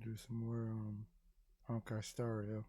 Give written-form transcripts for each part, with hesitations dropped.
do some more Honkai Star though.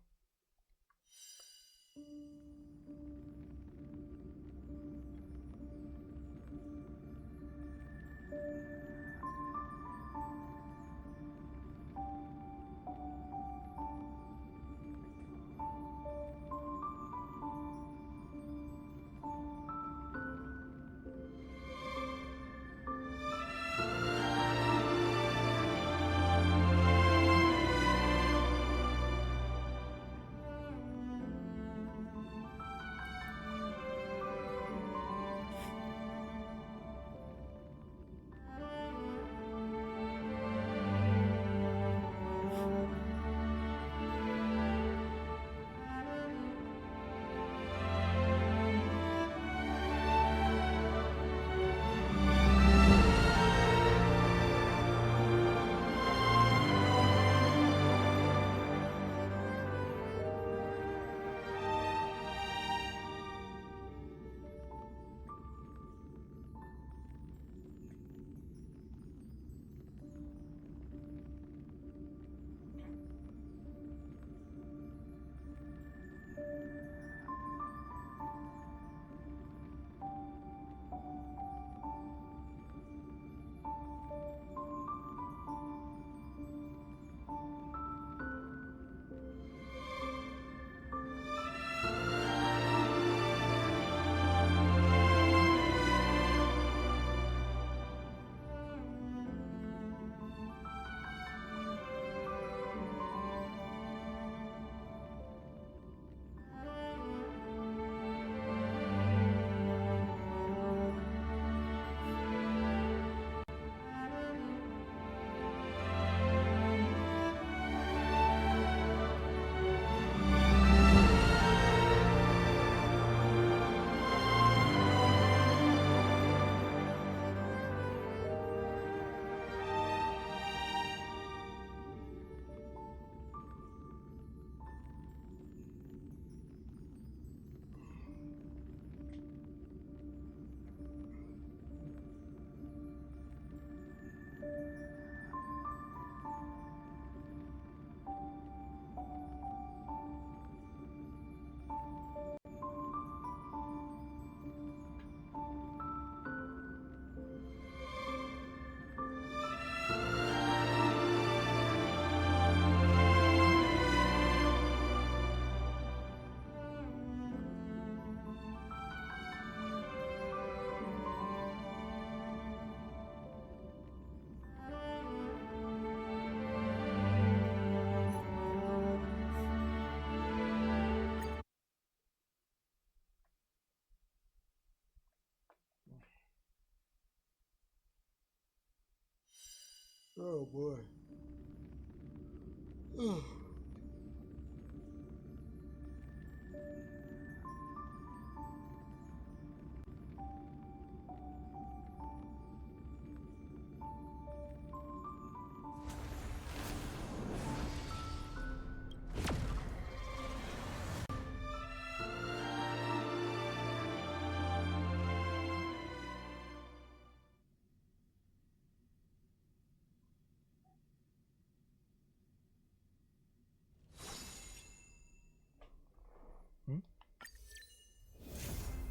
Oh boy.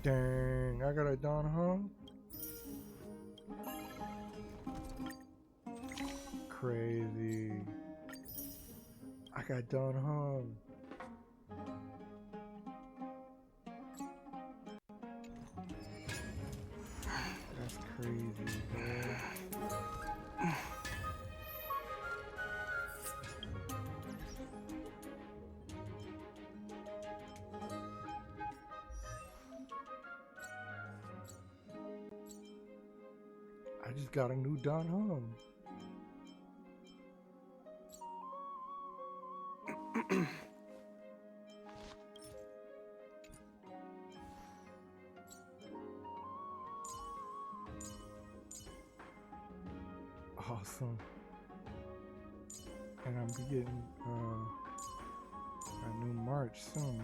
Dang, I got it done home. Crazy. I got done home. That's crazy, man. I just got a new Don home. Awesome. And I'm getting a new March soon.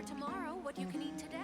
for tomorrow what you can eat today.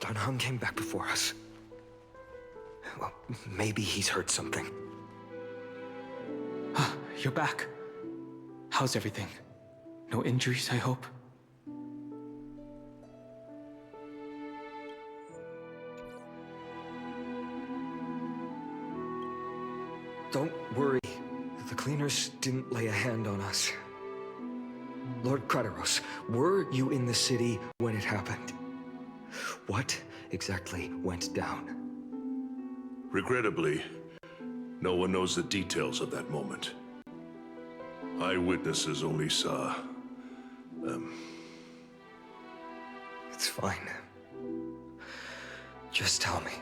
Dunham came back before us. Well, maybe he's heard something. You're back. How's everything? No injuries, I hope? Don't worry. The cleaners didn't lay a hand on us. Lord Krateros, were you in the city when it happened? What exactly went down? Regrettably, no one knows the details of that moment. Eyewitnesses only saw... It's fine. Just tell me.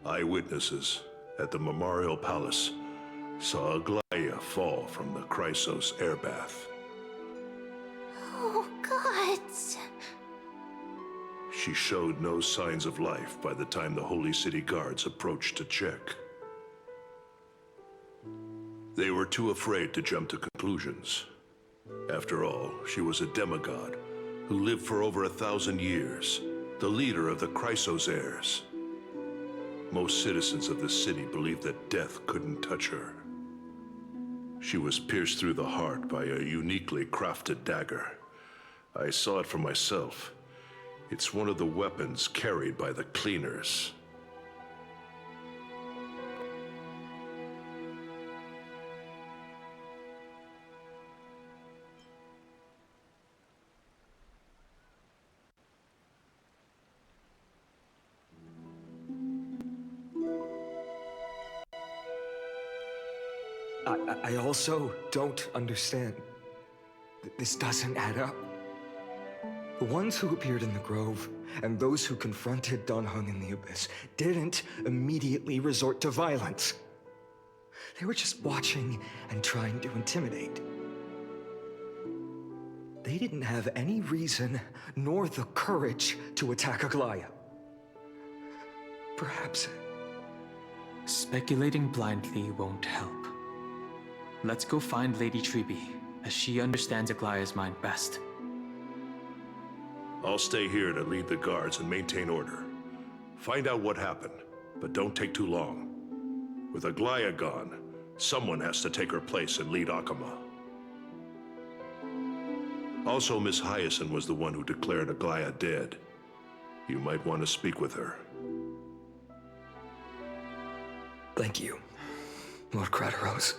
Eyewitnesses at the Memorial Palace saw Aglaya fall from the Chrysos airbath. Oh, gods! She showed no signs of life by the time the Holy City guards approached to check. They were too afraid to jump to conclusions. After all, she was a demigod who lived for over 1,000 years, the leader of the Chrysos heirs. Most citizens of the city believed that death couldn't touch her. She was pierced through the heart by a uniquely crafted dagger. I saw it for myself. It's one of the weapons carried by the cleaners. I also don't understand. This doesn't add up. The ones who appeared in the grove and those who confronted Dunhung in the Abyss didn't immediately resort to violence. They were just watching and trying to intimidate. They didn't have any reason nor the courage to attack Aglaya. Perhaps... Speculating blindly won't help. Let's go find Lady Treby, as she understands Aglaya's mind best. I'll stay here to lead the guards and maintain order. Find out what happened, but don't take too long. With Aglaya gone, someone has to take her place and lead Akama. Also, Miss Hyacinth was the one who declared Aglaya dead. You might want to speak with her. Thank you, Lord Krateros.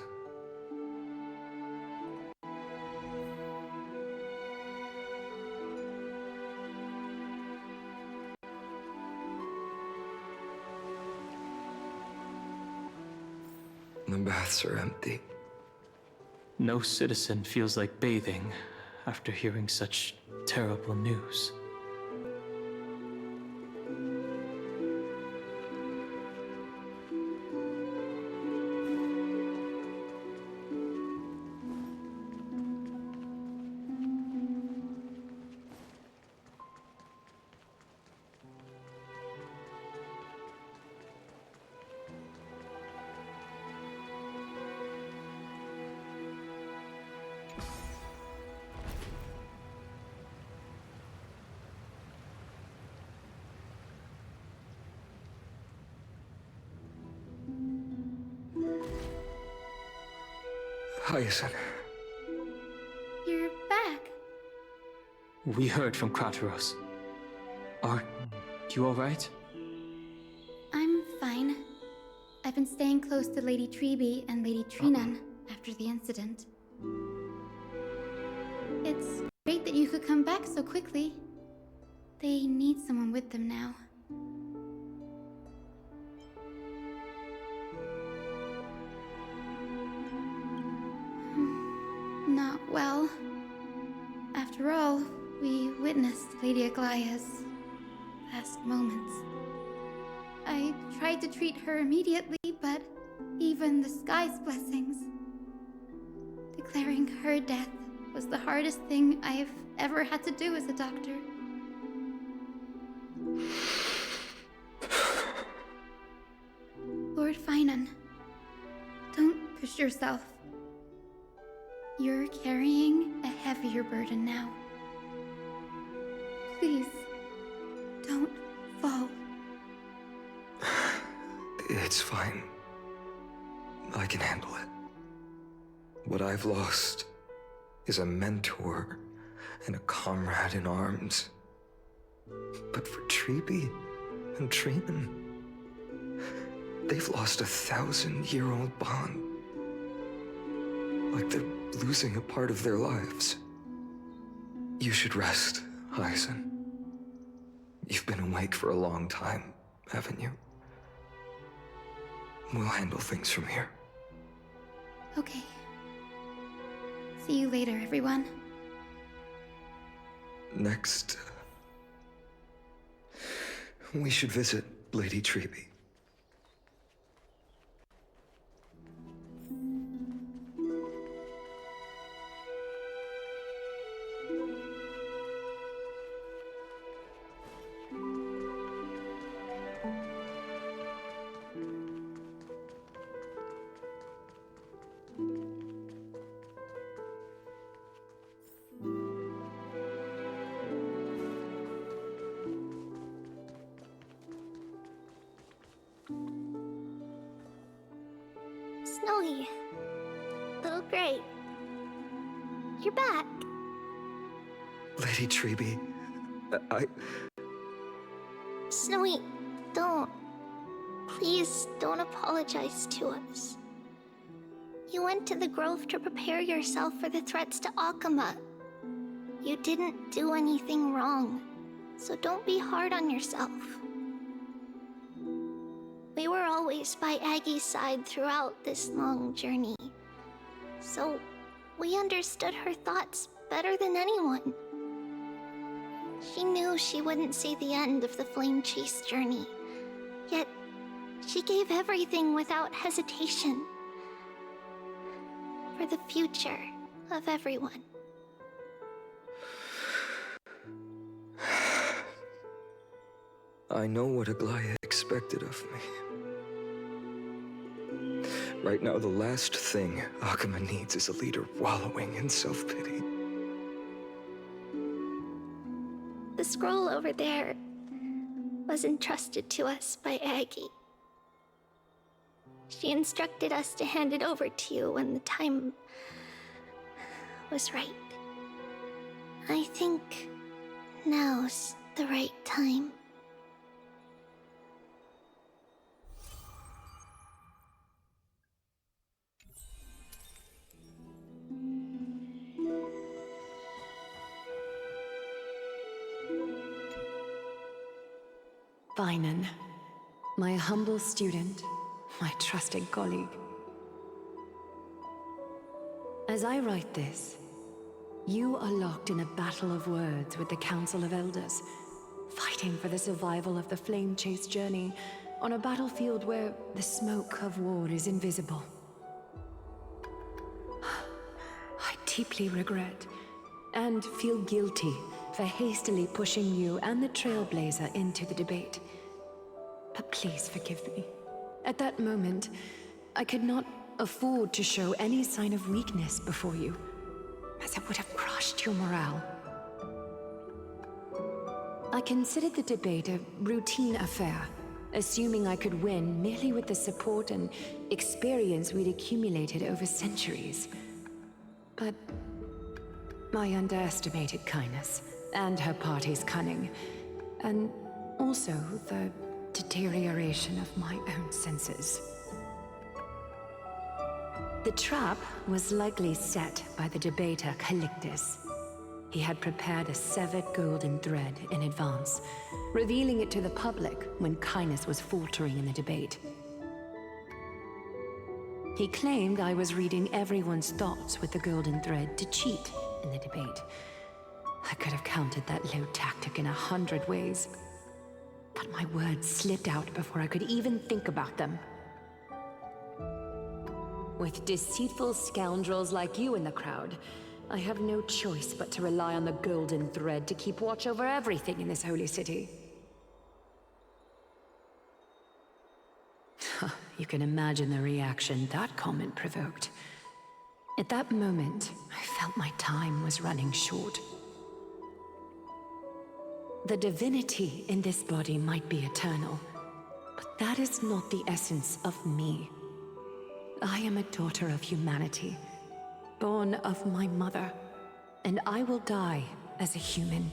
The baths are empty. No citizen feels like bathing after hearing such terrible news. Hyacinth. You're back. We heard from Krateros. Are you alright? I'm fine. I've been staying close to Lady Treby and Lady Trinan after the incident. It's great that you could come back so quickly. They need someone with them now. Not well. After all, we witnessed Lady Aglaya's last moments. I tried to treat her immediately, but even the sky's blessings. Declaring her death was the hardest thing I've ever had to do as a doctor. Lord Finan, don't push yourself. You're carrying a heavier burden now. Please, don't fall. It's fine. I can handle it. What I've lost is a mentor and a comrade in arms. But for Treby and Trinan, they've lost a 1,000-year-old bond. Like they're losing a part of their lives. You should rest, Hyacinth. You've been awake for a long time, haven't you? We'll handle things from here. Okay. See you later, everyone. Next, we should visit Lady Treby. Snowy. Little Gray. You're back. Lady Treby, Snowy, don't. Please don't apologize to us. You went to the Grove to prepare yourself for the threats to Akama. You didn't do anything wrong, so don't be hard on yourself. We were always by Aggie's side throughout this long journey, so we understood her thoughts better than anyone. She knew she wouldn't see the end of the Flame Chase journey, yet she gave everything without hesitation. For the future of everyone. I know what Aglaya expected of me. Right now, the last thing Akama needs is a leader wallowing in self-pity. The scroll over there was entrusted to us by Aggie. She instructed us to hand it over to you when the time was right. I think now's the right time. Finan, my humble student, my trusted colleague. As I write this, you are locked in a battle of words with the Council of Elders, fighting for the survival of the Flame Chase journey on a battlefield where the smoke of war is invisible. I deeply regret and feel guilty for hastily pushing you and the Trailblazer into the debate. But please forgive me. At that moment, I could not afford to show any sign of weakness before you, as it would have crushed your morale. I considered the debate a routine affair, assuming I could win merely with the support and experience we'd accumulated over centuries. But I underestimated kindness and her party's cunning, and also the deterioration of my own senses. The trap was likely set by the debater Calictus. He had prepared a severed golden thread in advance, revealing it to the public when kindness was faltering in the debate. He claimed I was reading everyone's thoughts with the golden thread to cheat in the debate. I could have countered that low tactic in 100 ways, but my words slipped out before I could even think about them. With deceitful scoundrels like you in the crowd, I have no choice but to rely on the golden thread to keep watch over everything in this holy city. You can imagine the reaction that comment provoked. At that moment, I felt my time was running short. The divinity in this body might be eternal, but that is not the essence of me. I am a daughter of humanity, born of my mother, and I will die as a human.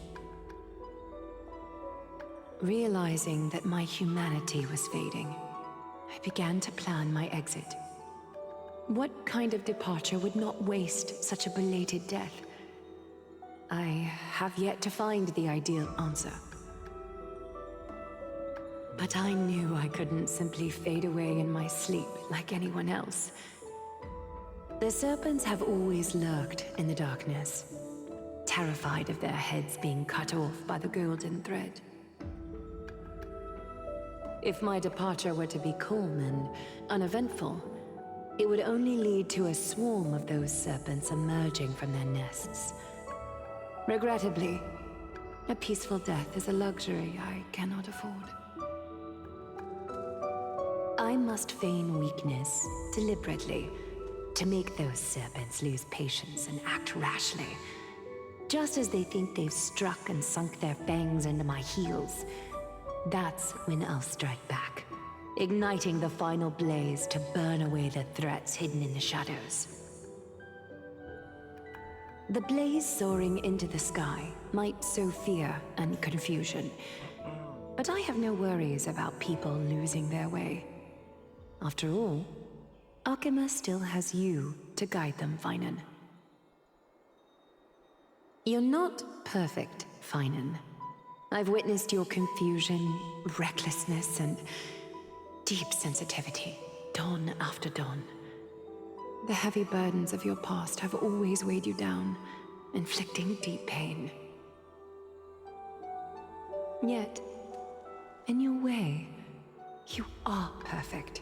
Realizing that my humanity was fading, I began to plan my exit. What kind of departure would not waste such a belated death? I have yet to find the ideal answer. But I knew I couldn't simply fade away in my sleep like anyone else. The serpents have always lurked in the darkness, terrified of their heads being cut off by the golden thread. If my departure were to be calm and uneventful, it would only lead to a swarm of those serpents emerging from their nests. Regrettably, a peaceful death is a luxury I cannot afford. I must feign weakness deliberately to make those serpents lose patience and act rashly. Just as they think they've struck and sunk their fangs into my heels, that's when I'll strike back, igniting the final blaze to burn away the threats hidden in the shadows. The blaze soaring into the sky might sow fear and confusion, but I have no worries about people losing their way. After all, Alchema still has you to guide them, Finan. You're not perfect, Finan. I've witnessed your confusion, recklessness, and deep sensitivity, dawn after dawn. The heavy burdens of your past have always weighed you down, inflicting deep pain. Yet, in your way, you are perfect.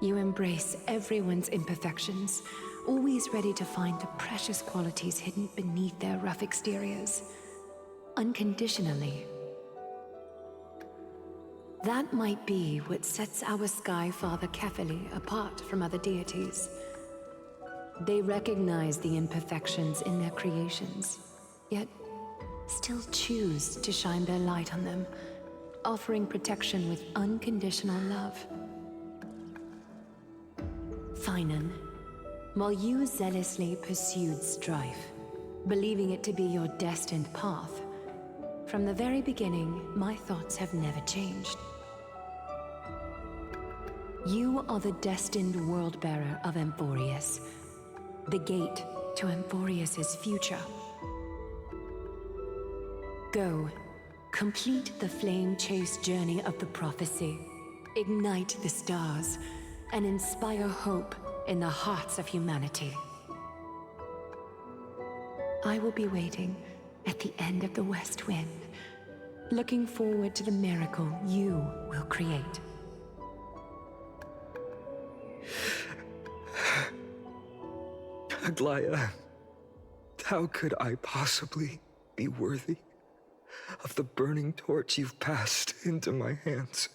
You embrace everyone's imperfections, always ready to find the precious qualities hidden beneath their rough exteriors, unconditionally. That might be what sets our Sky Father Kefili apart from other deities. They recognize the imperfections in their creations, yet still choose to shine their light on them, offering protection with unconditional love. Finan, while you zealously pursued strife, believing it to be your destined path, from the very beginning, my thoughts have never changed. You are the destined world-bearer of Emphorius, the gate to Emphorius's future. Go, complete the flame-chased journey of the prophecy, ignite the stars, and inspire hope in the hearts of humanity. I will be waiting at the end of the West Wind, looking forward to the miracle you will create. Aglaya, how could I possibly be worthy of the burning torch you've passed into my hands?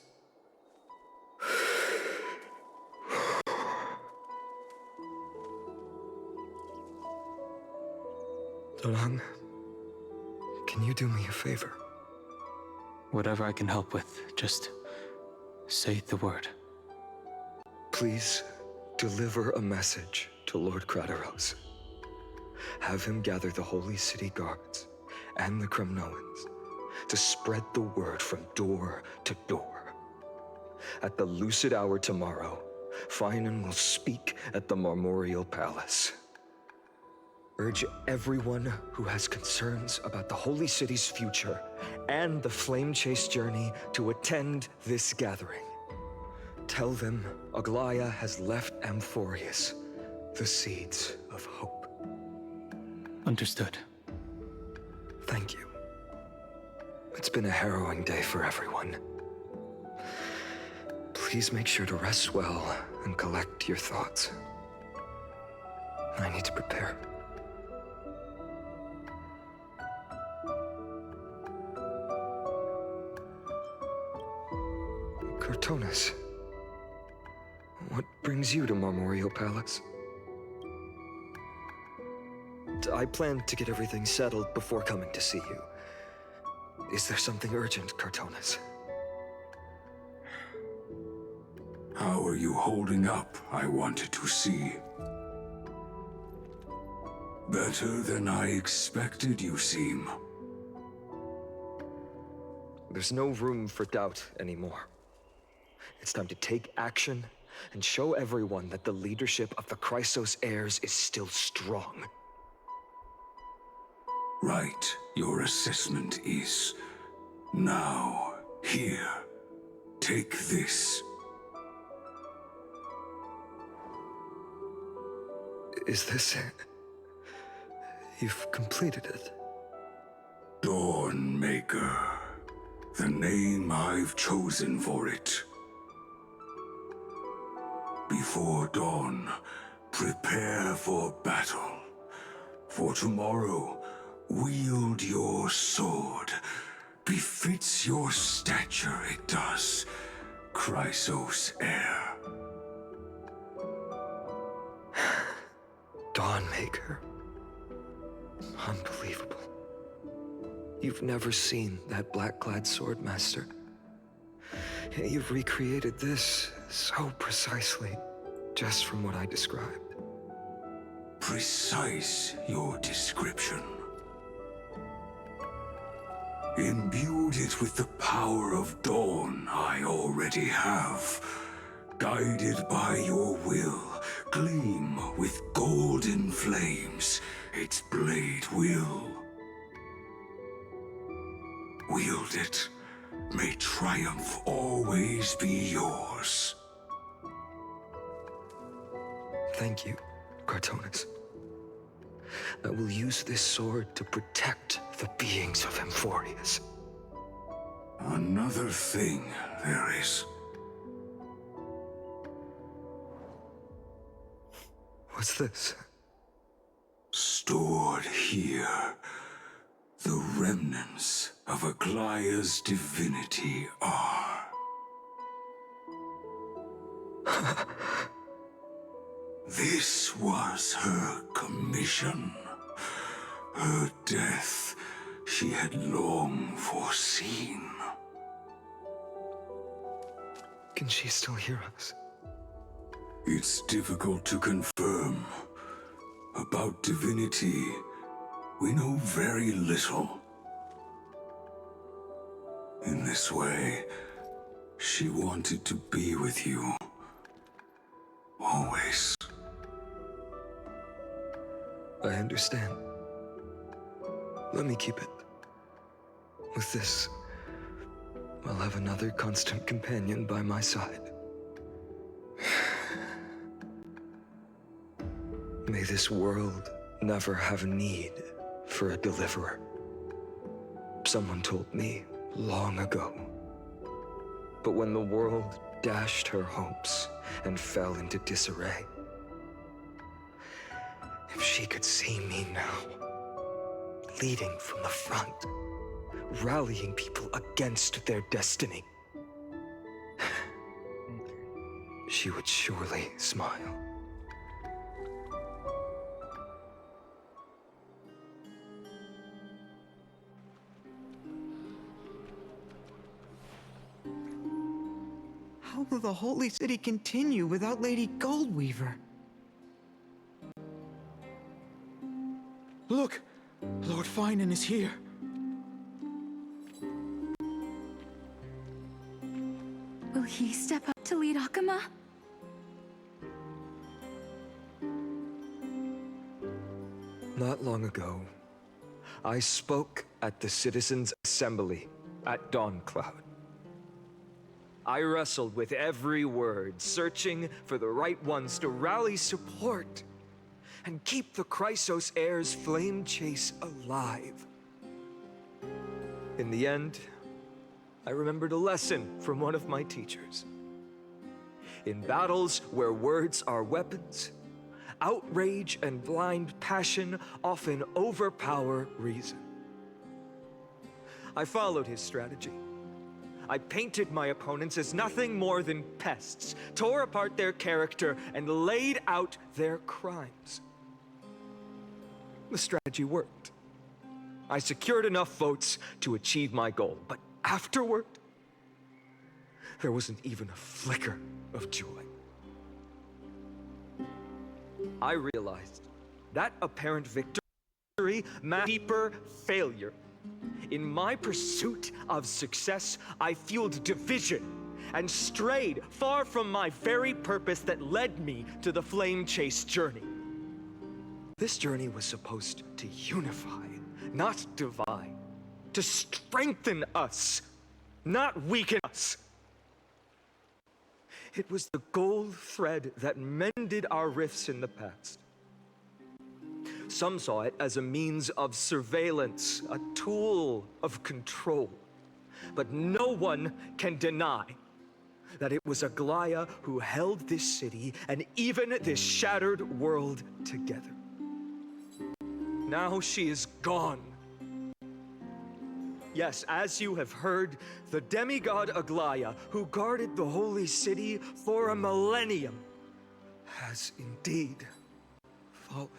Dorang, can you do me a favor? Whatever I can help with, just say the word. Please deliver a message to Lord Crateros. have him gather the Holy City guards and the Kremnoans to spread the word from door to door. At the lucid hour tomorrow, Finan will speak at the Marmorial Palace. Urge everyone who has concerns about the Holy City's future and the Flame Chase journey to attend this gathering. Tell them Aglaya has left Amphorius the seeds of hope. Understood. Thank you. It's been a harrowing day for everyone. Please make sure to rest well and collect your thoughts. I need to prepare. Cortonis, what brings you to Marmorial Palace? I plan to get everything settled before coming to see you. Is there something urgent, Cortonis? How are you holding up, I wanted to see. Better than I expected, you seem. There's no room for doubt anymore. It's time to take action and show everyone that the leadership of the Chrysos heirs is still strong. Right, your assessment is. Now, here. Take this. Is this it? You've completed it. Dawnmaker. The name I've chosen for it. Before dawn, prepare for battle. For tomorrow, wield your sword. Befits your stature, it does. Chrysos heir. Dawnmaker. Unbelievable. You've never seen that black-clad swordmaster. You've recreated this so precisely, just from what I described. Precise, your description. Imbued it with the power of dawn I already have. Guided by your will, gleam with golden flames, its blade will. Wield it, may triumph always be yours. Thank you, Cortonis. I will use this sword to protect the beings of Amphorius. Another thing there is. What's this? Stored here, the remnants of Aglaya's divinity are. This was her commission. Her death she had long foreseen. Can she still hear us? It's difficult to confirm. About divinity, we know very little. In this way, she wanted to be with you. Always. I understand. Let me keep it. With this, I'll have another constant companion by my side. May this world never have need for a deliverer. Someone told me long ago. But when the world dashed her hopes and fell into disarray, if she could see me now, leading from the front, rallying people against their destiny, she would surely smile. How will the Holy City continue without Lady Goldweaver? Look! Lord Finan is here. Will he step up to lead Akama? Not long ago, I spoke at the Citizens' Assembly at Dawncloud. I wrestled with every word, searching for the right ones to rally support and keep the Chrysos heirs' flame chase alive. In the end, I remembered a lesson from one of my teachers. In battles where words are weapons, outrage and blind passion often overpower reason. I followed his strategy. I painted my opponents as nothing more than pests, tore apart their character, and laid out their crimes. The strategy worked. I secured enough votes to achieve my goal, but afterward, there wasn't even a flicker of joy. I realized that apparent victory meant deeper failure. In my pursuit of success, I fueled division and strayed far from my very purpose that led me to the flame chase journey. This journey was supposed to unify, not divide, to strengthen us, not weaken us. It was the gold thread that mended our rifts in the past. Some saw it as a means of surveillance, a tool of control. But no one can deny that it was Aglaya who held this city and even this shattered world together. Now she is gone. Yes, as you have heard, the demigod Aglaya, who guarded the holy city for a millennium, has indeed fallen.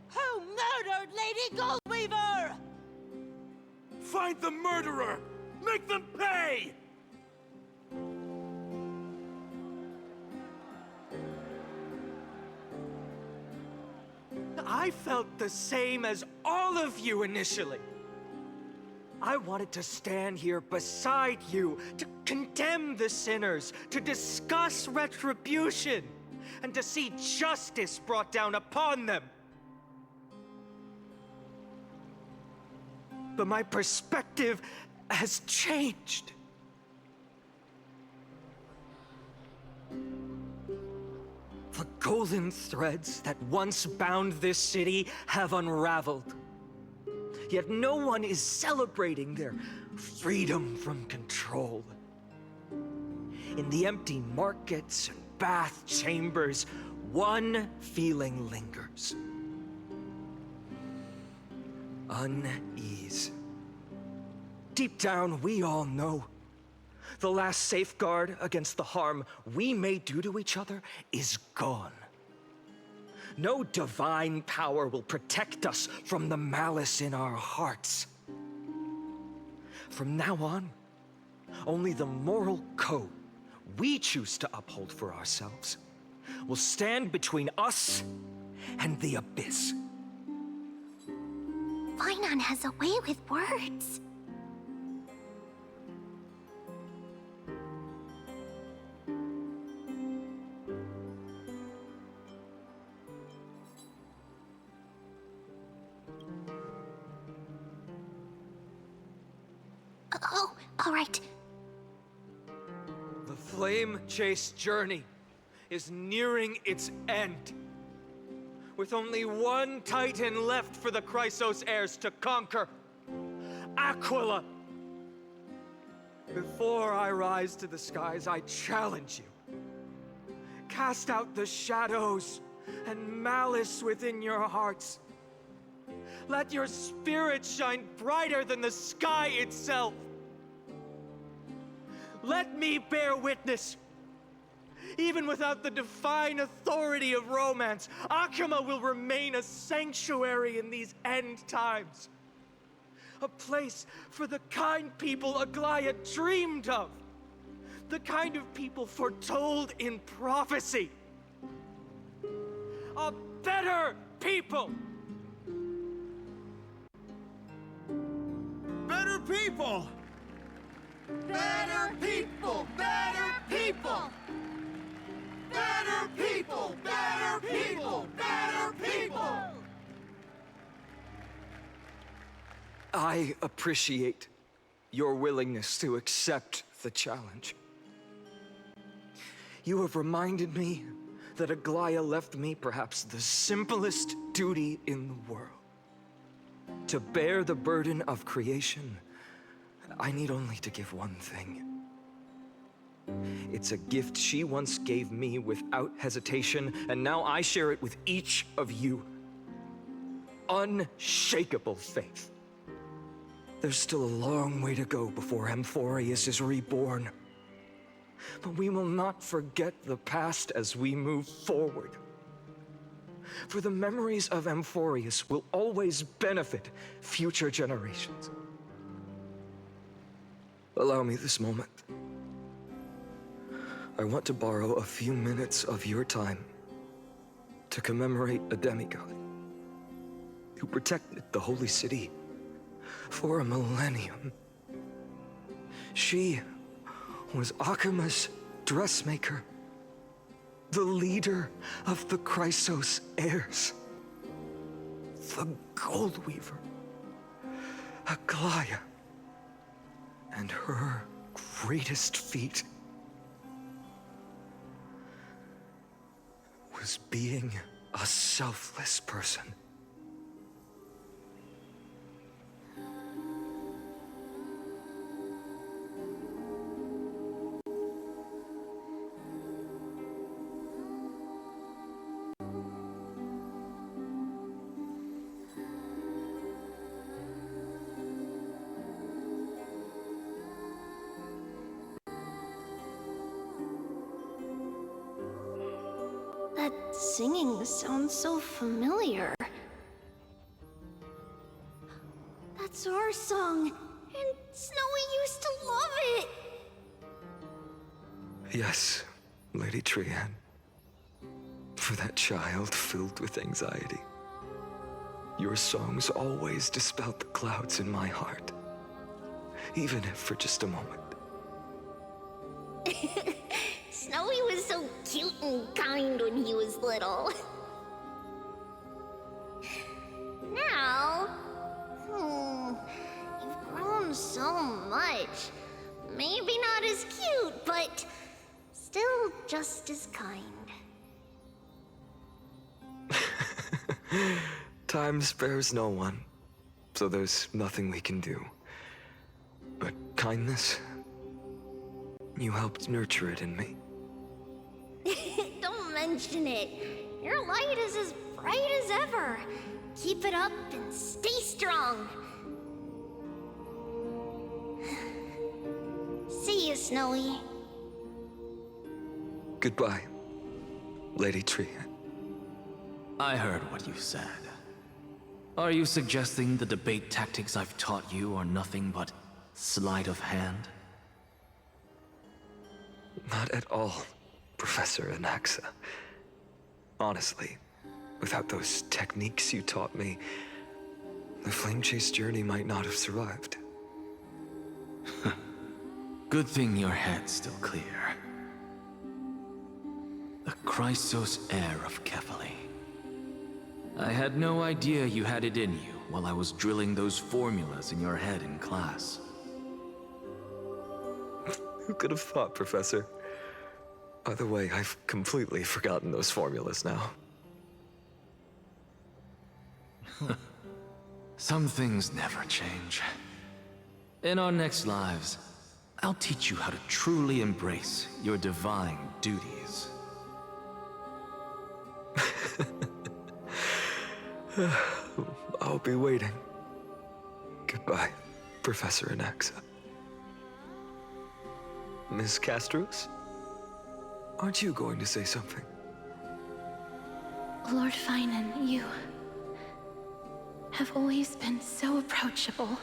Who murdered Lady Goldweaver? Find the murderer! Make them pay! I felt the same as all of you initially. I wanted to stand here beside you, to condemn the sinners, to discuss retribution, and to see justice brought down upon them. But my perspective has changed. The golden threads that once bound this city have unraveled. Yet no one is celebrating their freedom from control. In the empty markets and bath chambers, one feeling lingers. Unease. Deep down, we all know the last safeguard against the harm we may do to each other is gone. No divine power will protect us from the malice in our hearts. From now on, only the moral code we choose to uphold for ourselves will stand between us and the abyss. Finan has a way with words. Oh, all right. The flame chase journey is nearing its end. With only one Titan left for the Chrysos heirs to conquer, Aquila. Before I rise to the skies, I challenge you. Cast out the shadows and malice within your hearts. Let your spirit shine brighter than the sky itself. Let me bear witness. Even without the divine authority of romance, Akama will remain a sanctuary in these end times. A place for the kind people Aglaya dreamed of. The kind of people foretold in prophecy. A better people! Better people! Better people! Better people! Better people! Better people! Better people! I appreciate your willingness to accept the challenge. You have reminded me that Aglaya left me perhaps the simplest duty in the world. To bear the burden of creation, I need only to give one thing. It's a gift she once gave me without hesitation, and now I share it with each of you. Unshakable faith. There's still a long way to go before Amphorius is reborn. But we will not forget the past as we move forward. For the memories of Amphorius will always benefit future generations. Allow me this moment. I want to borrow a few minutes of your time to commemorate a demigod who protected the holy city for a millennium. She was Akima's dressmaker, the leader of the Chrysos heirs, the Gold Weaver, Aglaya, and her greatest feat was being a selfless person. That singing sounds so familiar. That's our song, and Snowy used to love it. Yes, Lady Trian. For that child filled with anxiety. Your songs always dispelled the clouds in my heart. Even if for just a moment. Snowy was so cute and kind when he was little. Now, you've grown so much. Maybe not as cute, but still just as kind. Time spares no one, so there's nothing we can do. But kindness, you helped nurture it in me. Don't mention it. Your light is as bright as ever. Keep it up and stay strong. See you, Snowy. Goodbye, Lady Trian. I heard what you said. Are you suggesting the debate tactics I've taught you are nothing but sleight of hand? Not at all, Professor Anaxa. Honestly, without those techniques you taught me, the Flame Chase journey might not have survived. Good thing your head's still clear. The Chrysos heir of Kefali. I had no idea you had it in you while I was drilling those formulas in your head in class. Who could have thought, Professor? By the way, I've completely forgotten those formulas now. Some things never change. In our next lives, I'll teach you how to truly embrace your divine duties. I'll be waiting. Goodbye, Professor Anaxa. Miss Castros? Aren't you going to say something? Lord Finan, you have always been so approachable.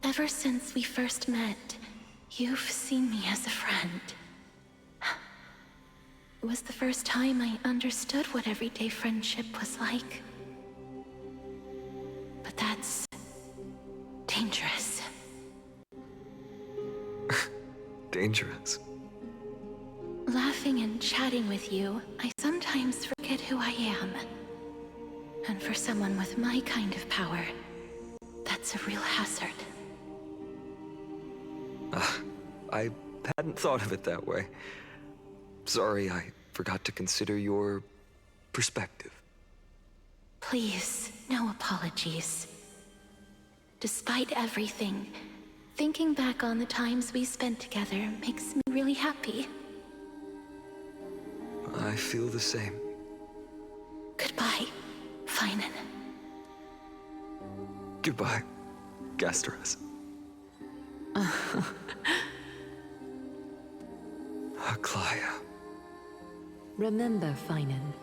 Ever since we first met, you've seen me as a friend. It was the first time I understood what everyday friendship was like. But that's dangerous. Dangerous? Laughing and chatting with you, I sometimes forget who I am. And for someone with my kind of power, that's a real hazard. I hadn't thought of it that way. Sorry, I forgot to consider your perspective. Please, no apologies. Despite everything, thinking back on the times we spent together makes me really happy. I feel the same. Goodbye, Finan. Goodbye, Gasteros. Aglaya. Remember, Finan,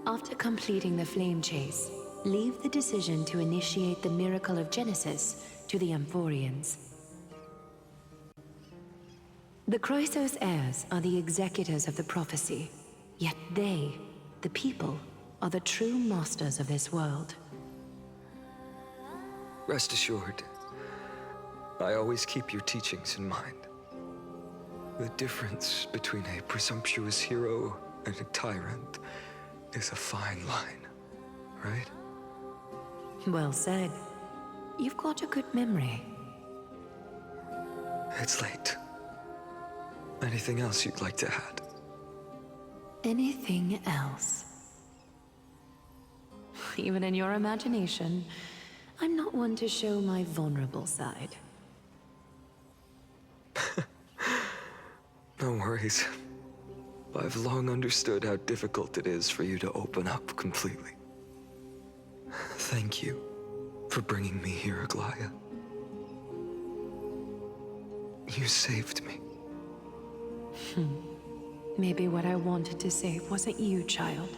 after completing the flame chase, leave the decision to initiate the miracle of Genesis to the Amphorians. The Chrysos heirs are the executors of the prophecy, yet they, the people, are the true masters of this world. Rest assured, I always keep your teachings in mind. The difference between a presumptuous hero and a tyrant is a fine line, right? Well said. You've got a good memory. It's late. Anything else you'd like to add? Anything else? Even in your imagination, I'm not one to show my vulnerable side. No worries. I've long understood how difficult it is for you to open up completely. Thank you for bringing me here, Aglaya. You saved me. Maybe what I wanted to save wasn't you, child,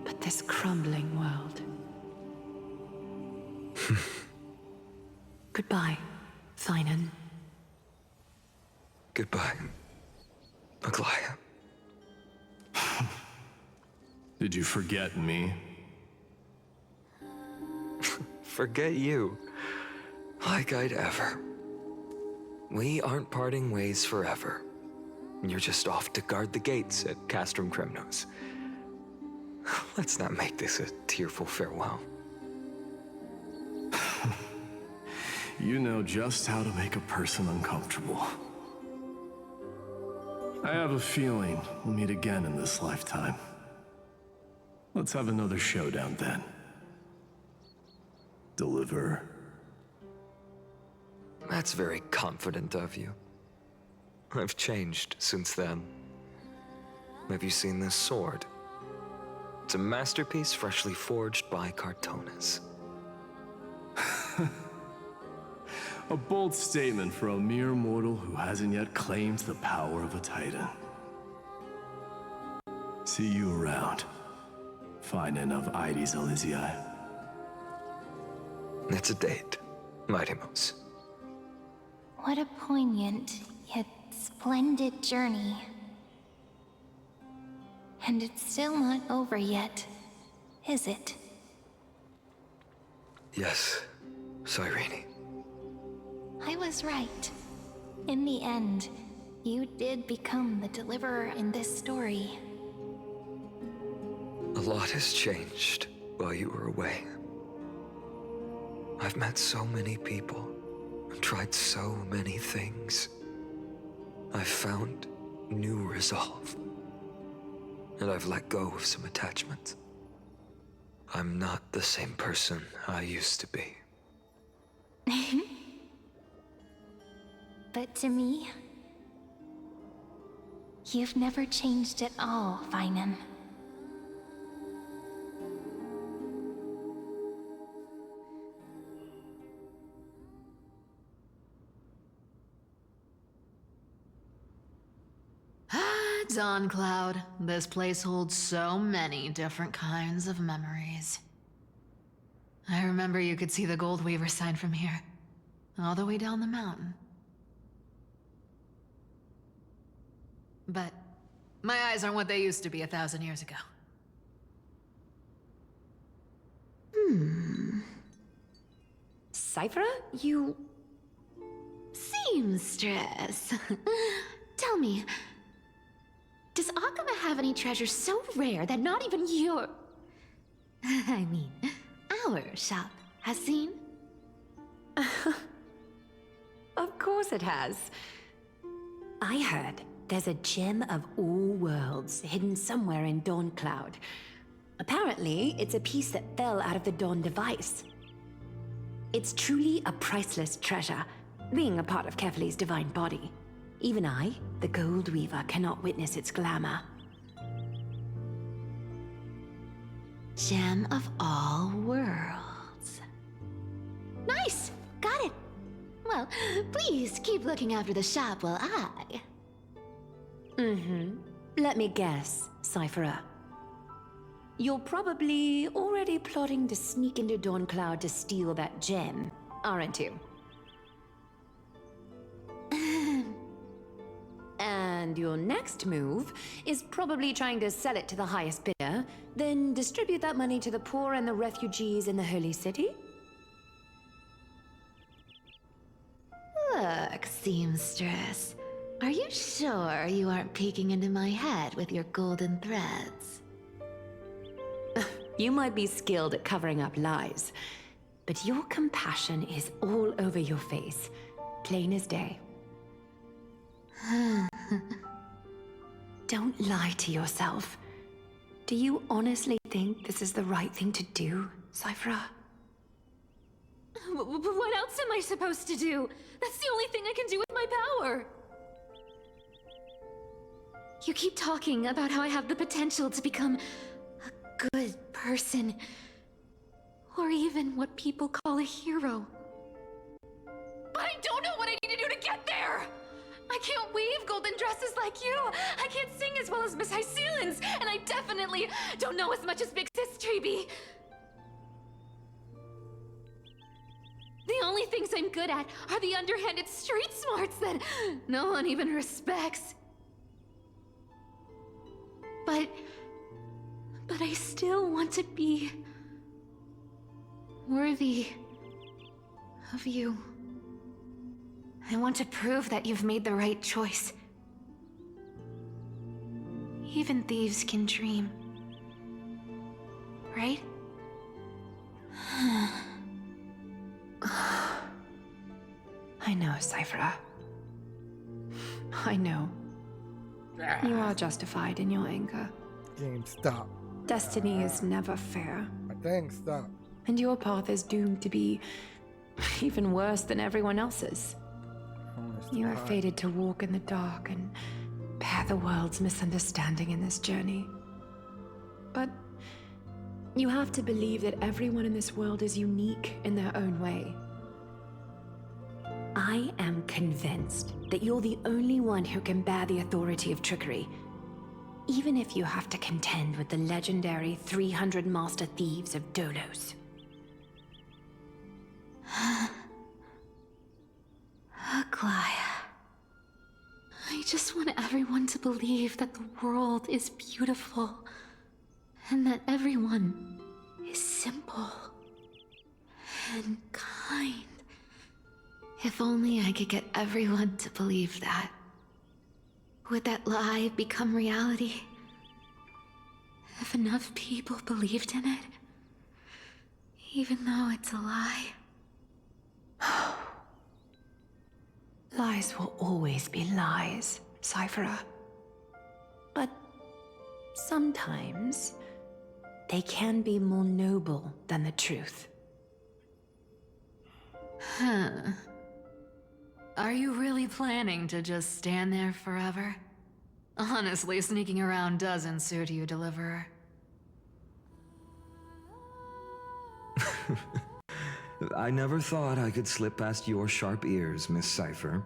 but this crumbling world. Goodbye, Finan. Goodbye, Aglaya. Did you forget me? Forget you. Like I'd ever. We aren't parting ways forever. You're just off to guard the gates at Castrum Kremnos. Let's not make this a tearful farewell. You know just how to make a person uncomfortable. I have a feeling we'll meet again in this lifetime. Let's have another showdown then. Deliver. That's very confident of you. I've changed since then. Have you seen this sword? It's a masterpiece freshly forged by Cartonis. A bold statement for a mere mortal who hasn't yet claimed the power of a titan. See you around, Finan of Ides Elysiae. It's a date, Mightimos. What a poignant, yet splendid journey. And it's still not over yet, is it? Yes, Cyrene. I was right. In the end, you did become the deliverer in this story. A lot has changed while you were away. I've met so many people, and tried so many things. I've found new resolve. And I've let go of some attachments. I'm not the same person I used to be. But to me, you've never changed at all, Finan. Dawn Cloud. This place holds so many different kinds of memories. I remember you could see the Gold Weaver sign from here, all the way down the mountain. But my eyes aren't what they used to be 1,000 years ago. Cyphera, you... Seamstress. Tell me, does Akama have any treasures so rare that not even your... I mean, our shop has seen? Of course it has. I heard there's a gem of all worlds hidden somewhere in Dawn Cloud. Apparently, it's a piece that fell out of the Dawn device. It's truly a priceless treasure, being a part of Kefali's divine body. Even I, the Gold Weaver, cannot witness its glamour. Gem of all worlds. Nice! Got it! Well, please keep looking after the shop while I... Let me guess, Cyphera. You're probably already plotting to sneak into Dawn Cloud to steal that gem, aren't you? And your next move is probably trying to sell it to the highest bidder, then distribute that money to the poor and the refugees in the Holy City? Look, seamstress. Are you sure you aren't peeking into my head with your golden threads? You might be skilled at covering up lies, but your compassion is all over your face, plain as day. Don't lie to yourself. Do you honestly think this is the right thing to do, Cyphera? What else am I supposed to do? That's the only thing I can do with my power. You keep talking about how I have the potential to become a good person, or even what people call a hero. But I don't know what I need to do to get there! I can't weave golden dresses like you! I can't sing as well as Miss Hyceelens! And I definitely don't know as much as Big Sis Treeby! The only things I'm good at are the underhanded street smarts that no one even respects. But I still want to be worthy of you. I want to prove that you've made the right choice. Even thieves can dream. Right? I know, Cyphera. I know. You are justified in your anger. Game, stop. Destiny is never fair. My thing, stop. And your path is doomed to be even worse than everyone else's. You are fated to walk in the dark and bear the world's misunderstanding in this journey. But you have to believe that everyone in this world is unique in their own way. I am convinced that you're the only one who can bear the authority of trickery, even if you have to contend with the legendary 300 master thieves of Dolos. Aglaya. I just want everyone to believe that the world is beautiful, and that everyone is simple and kind. If only I could get everyone to believe that. Would that lie become reality? If enough people believed in it, even though it's a lie. Lies will always be lies, Cyphera. But sometimes they can be more noble than the truth. Huh. Are you really planning to just stand there forever? Honestly, sneaking around doesn't suit you, Deliverer. I never thought I could slip past your sharp ears, Miss Cypher.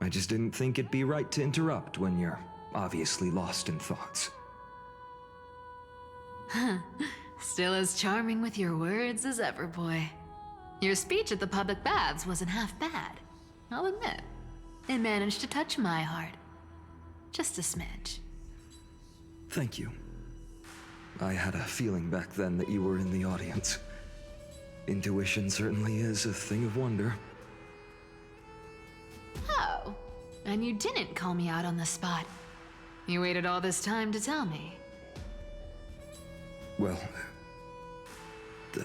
I just didn't think it'd be right to interrupt when you're obviously lost in thoughts. Still as charming with your words as ever, boy. Your speech at the public baths wasn't half bad. I'll admit. It managed to touch my heart. Just a smidge. Thank you. I had a feeling back then that you were in the audience. Intuition certainly is a thing of wonder. Oh, and you didn't call me out on the spot. You waited all this time to tell me. Well,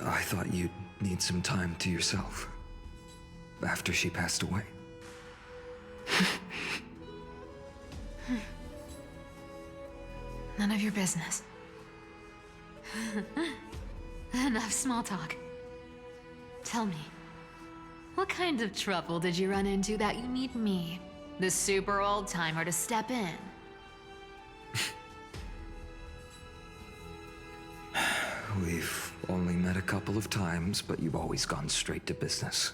I thought you'd need some time to yourself. After she passed away. None of your business. Enough small talk. Tell me, what kind of trouble did you run into that you need me, the super old-timer, to step in? We've only met a couple of times, but you've always gone straight to business.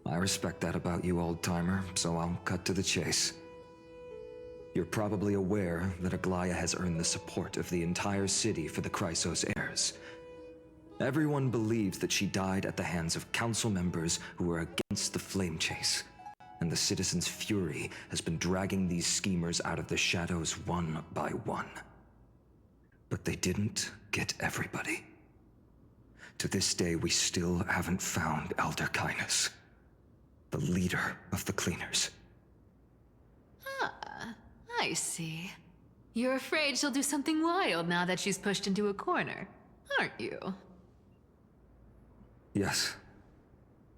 I respect that about you, old-timer, so I'll cut to the chase. You're probably aware that Aglaya has earned the support of the entire city for the Chrysos heirs. Everyone believes that she died at the hands of council members who were against the flame chase, and the citizens' fury has been dragging these schemers out of the shadows one by one. But they didn't get everybody. To this day, we still haven't found Elder Kynus, the leader of the cleaners. Ah, I see. You're afraid she'll do something wild now that she's pushed into a corner, aren't you? Yes.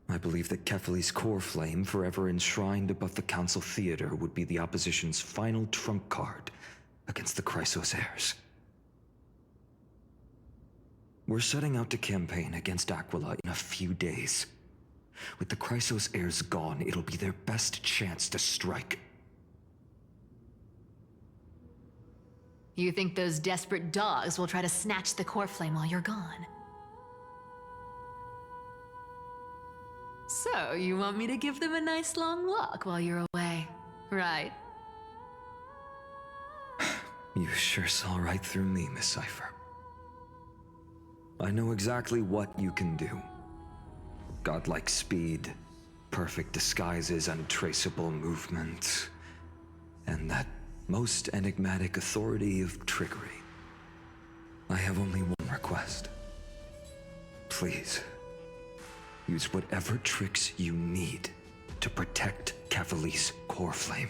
I believe that Kefali's core flame, forever enshrined above the council theater, would be the opposition's final trump card against the Chrysos heirs. We're setting out to campaign against Aquila in a few days. With the Chrysos heirs gone, it'll be their best chance to strike. You think those desperate dogs will try to snatch the core flame while you're gone? So, you want me to give them a nice long walk while you're away, right? You sure saw right through me, Miss Cypher. I know exactly what you can do. Godlike speed, perfect disguises, untraceable movement, and that most enigmatic authority of trickery. I have only one request. Please, use whatever tricks you need to protect Kefali's core flame.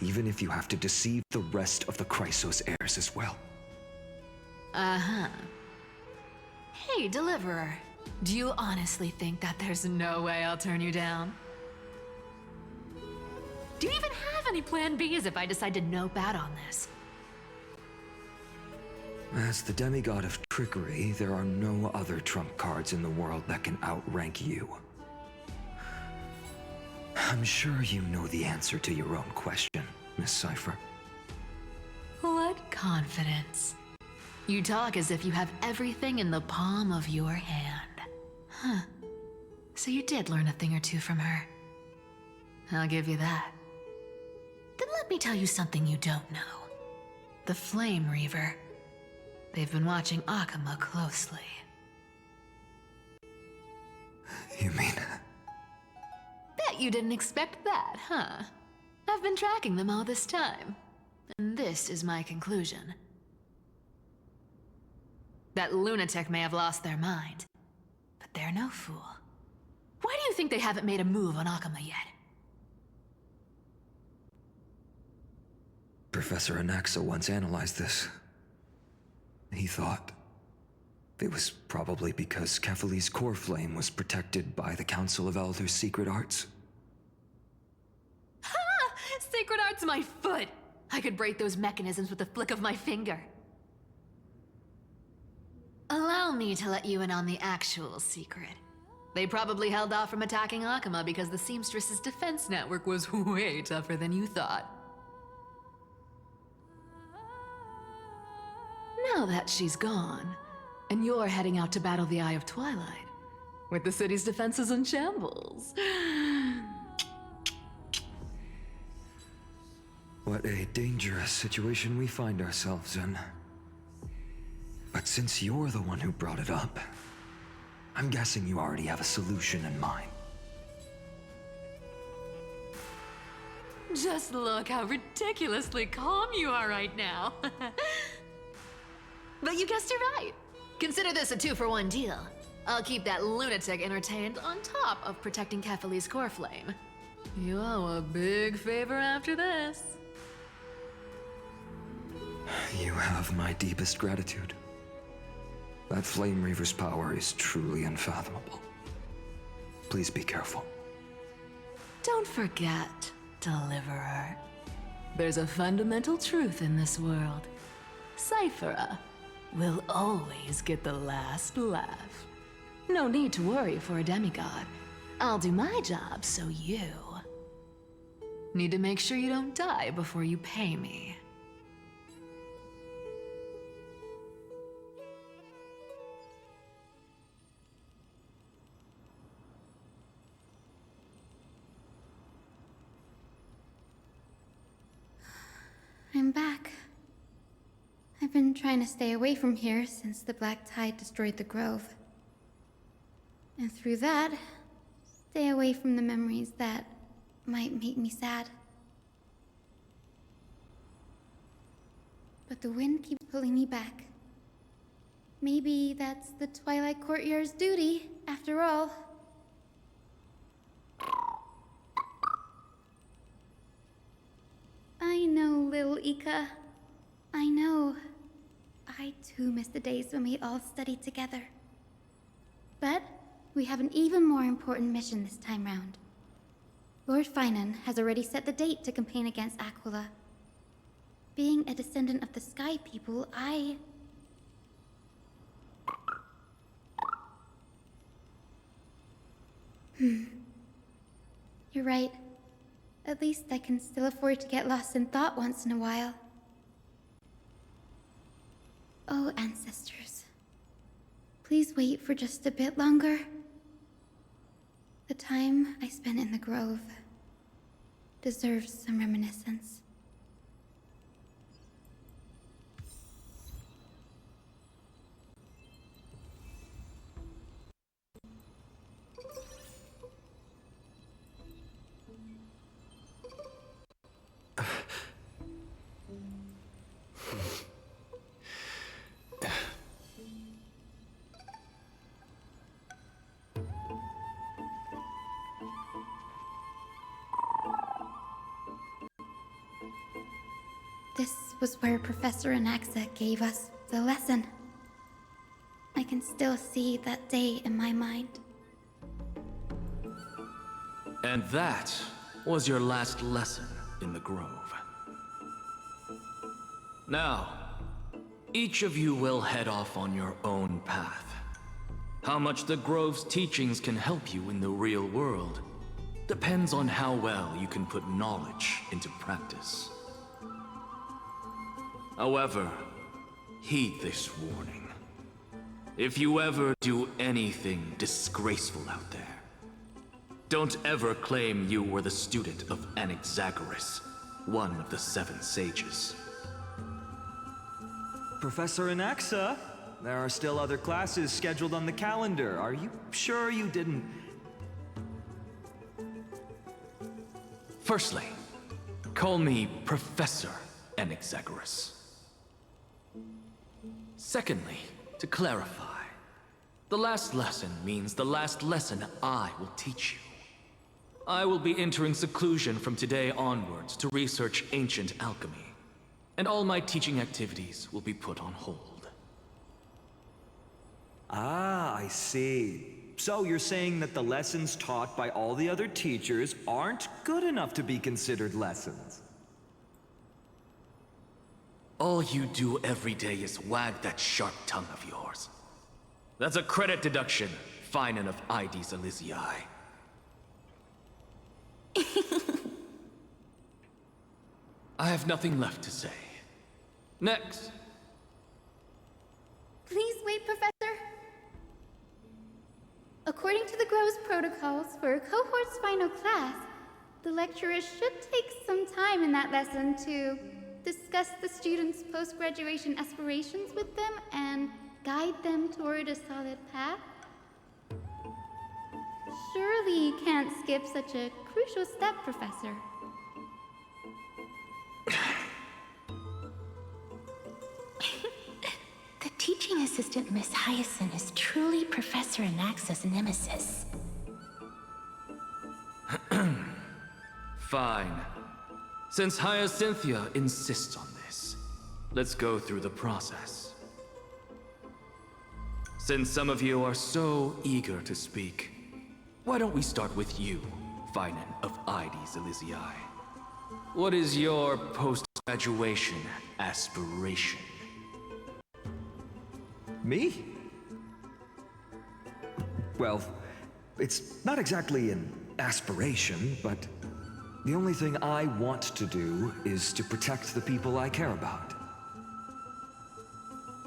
Even if you have to deceive the rest of the Chrysos heirs as well. Uh-huh. Hey, Deliverer. Do you honestly think that there's no way I'll turn you down? Do you even have any plan Bs if I decide to nope out on this? As the demigod of trickery, there are no other trump cards in the world that can outrank you. I'm sure you know the answer to your own question, Miss Cypher. What confidence. You talk as if you have everything in the palm of your hand. Huh. So you did learn a thing or two from her. I'll give you that. Then let me tell you something you don't know. The Flame Reaver. They've been watching Akama closely. You mean... Bet you didn't expect that, huh? I've been tracking them all this time. And this is my conclusion. That lunatic may have lost their mind, but they're no fool. Why do you think they haven't made a move on Akama yet? Professor Anaxa once analyzed this. He thought it was probably because Kefali's core flame was protected by the Council of Elders' secret arts. Ha! Sacred art's my foot! I could break those mechanisms with the flick of my finger. Allow me to let you in on the actual secret. They probably held off from attacking Akama because the Seamstress's defense network was way tougher than you thought. Now that she's gone, and you're heading out to battle the Eye of Twilight, with the city's defenses in shambles. What a dangerous situation we find ourselves in. But since you're the one who brought it up, I'm guessing you already have a solution in mind. Just look how ridiculously calm you are right now. But you guessed it right. Consider this a 2-for-1 deal. I'll keep that lunatic entertained on top of protecting Kefali's core flame. You owe a big favor after this. You have my deepest gratitude. That Flame Reaver's power is truly unfathomable. Please be careful. Don't forget, Deliverer. There's a fundamental truth in this world. Cyphera will always get the last laugh. No need to worry for a demigod. I'll do my job, so you need to make sure you don't die before you pay me. I'm back. I've been trying to stay away from here since the Black Tide destroyed the Grove. And through that, stay away from the memories that might make me sad. But the wind keeps pulling me back. Maybe that's the Twilight Courtyard's duty, after all. I know, little Ika. I know. I too miss the days when we all studied together. But we have an even more important mission this time round. Lord Finan has already set the date to campaign against Aquila. Being a descendant of the Sky People, You're right. At least I can still afford to get lost in thought once in a while. Oh, ancestors. Please wait for just a bit longer. The time I spent in the Grove deserves some reminiscence. This was where Professor Anaxa gave us the lesson. I can still see that day in my mind. And that was your last lesson in the Grove. Now, each of you will head off on your own path. How much the Grove's teachings can help you in the real world depends on how well you can put knowledge into practice. However, heed this warning. If you ever do anything disgraceful out there, don't ever claim you were the student of Anaxagoras, one of the 7 sages. Professor Anaxa, there are still other classes scheduled on the calendar. Are you sure you didn't... Firstly, call me Professor Anaxagoras. Secondly, to clarify, the last lesson means the last lesson I will teach you. I will be entering seclusion from today onwards to research ancient alchemy, and all my teaching activities will be put on hold. Ah, I see. So you're saying that the lessons taught by all the other teachers aren't good enough to be considered lessons? All you do every day is wag that sharp tongue of yours. That's a credit deduction, Finan of Ides Elysiae. I have nothing left to say. Next. Please wait, Professor. According to the Grove's protocols for a cohort's final class, the lecturer should take some time in that lesson to discuss the students' post-graduation aspirations with them and guide them toward a solid path? Surely you can't skip such a crucial step, Professor. The teaching assistant, Miss Hyacinth, is truly Professor Anaxa's nemesis. Fine. Since Hyacinthia insists on this, let's go through the process. Since some of you are so eager to speak, why don't we start with you, Finan of Ides Elysiae? What is your post-graduation aspiration? Me? Well, it's not exactly an aspiration, but the only thing I want to do is to protect the people I care about.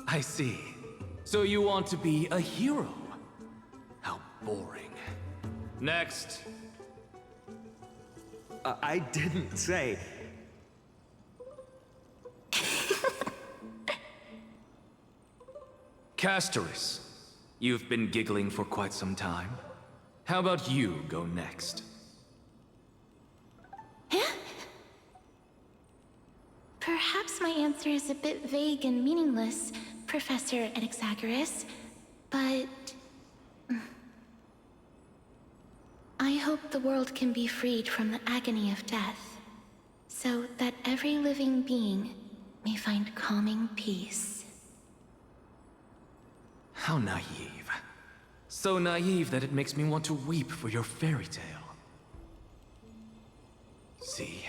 I see. So you want to be a hero? How boring. Next. I didn't say... Castoris, you've been giggling for quite some time. How about you go next? Perhaps my answer is a bit vague and meaningless, Professor Anaxagoras, but... I hope the world can be freed from the agony of death, so that every living being may find calming peace. How naive. So naive that it makes me want to weep for your fairy tale. See,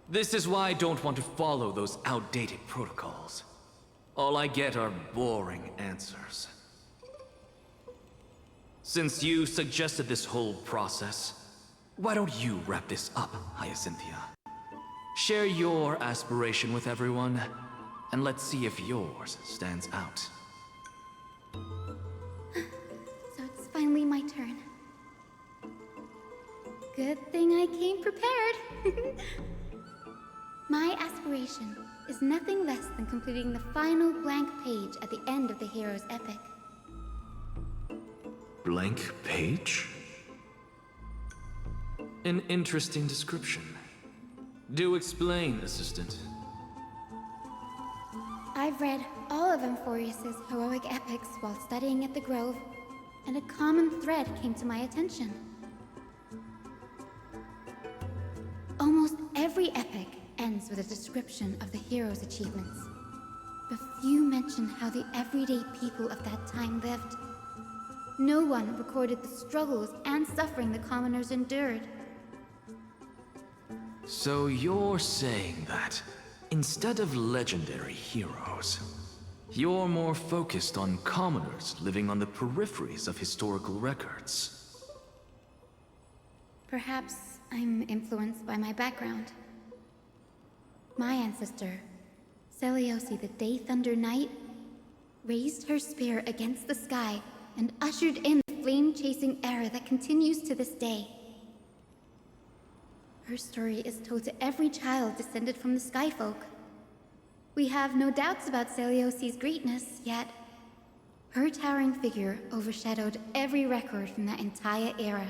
this is why I don't want to follow those outdated protocols. All I get are boring answers. Since you suggested this whole process, why don't you wrap this up, Hyacinthia? Share your aspiration with everyone, and let's see if yours stands out. So it's finally my turn. Good thing I came prepared. My aspiration is nothing less than completing the final blank page at the end of the hero's epic. Blank page? An interesting description. Do explain, Assistant. I've read all of Amphorius's heroic epics while studying at the Grove, and a common thread came to my attention. Almost every epic ends with a description of the hero's achievements. But few mention how the everyday people of that time lived. No one recorded the struggles and suffering the commoners endured. So you're saying that, instead of legendary heroes, you're more focused on commoners living on the peripheries of historical records? Perhaps I'm influenced by my background. My ancestor, Seliosi the Day Thunder Knight, raised her spear against the sky and ushered in the flame-chasing era that continues to this day. Her story is told to every child descended from the Skyfolk. We have no doubts about Seliosi's greatness, yet her towering figure overshadowed every record from that entire era.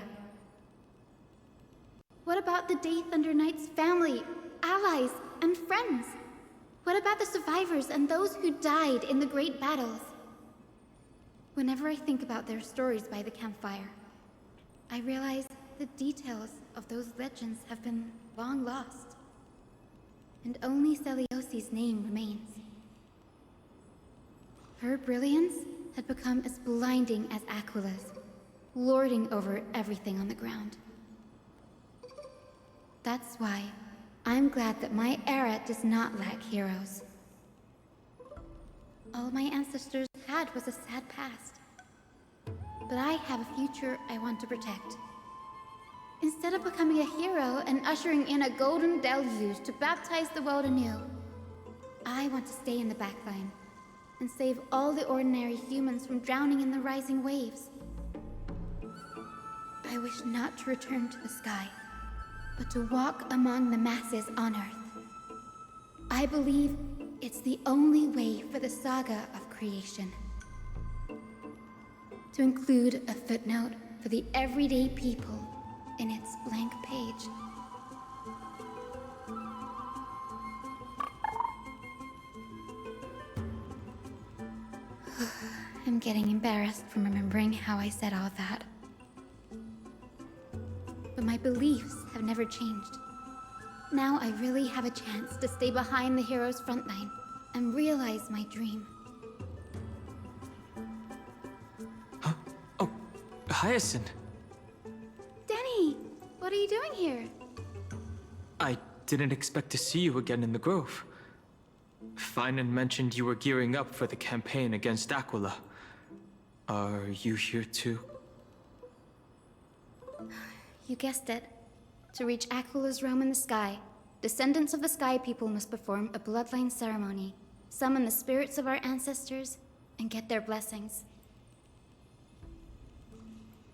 What about the Day Thunder Knight's family, allies, and friends? What about the survivors and those who died in the great battles? Whenever I think about their stories by the campfire, I realize the details of those legends have been long lost, and only Seliosi's name remains. Her brilliance had become as blinding as Aquila's, lording over everything on the ground. That's why I'm glad that my era does not lack heroes. All my ancestors had was a sad past, but I have a future I want to protect. Instead of becoming a hero and ushering in a golden deluge to baptize the world anew, I want to stay in the backline and save all the ordinary humans from drowning in the rising waves. I wish not to return to the sky, but to walk among the masses on Earth. I believe it's the only way for the saga of creation to include a footnote for the everyday people in its blank page. I'm getting embarrassed from remembering how I said all that. But my beliefs have never changed. Now I really have a chance to stay behind the hero's front line and realize my dream. Huh? Oh, Hyacinth. Danny, what are you doing here? I didn't expect to see you again in the Grove. Finan mentioned you were gearing up for the campaign against Aquila. Are you here too? You guessed it. To reach Aquila's realm in the sky, descendants of the Sky People must perform a bloodline ceremony, summon the spirits of our ancestors, and get their blessings.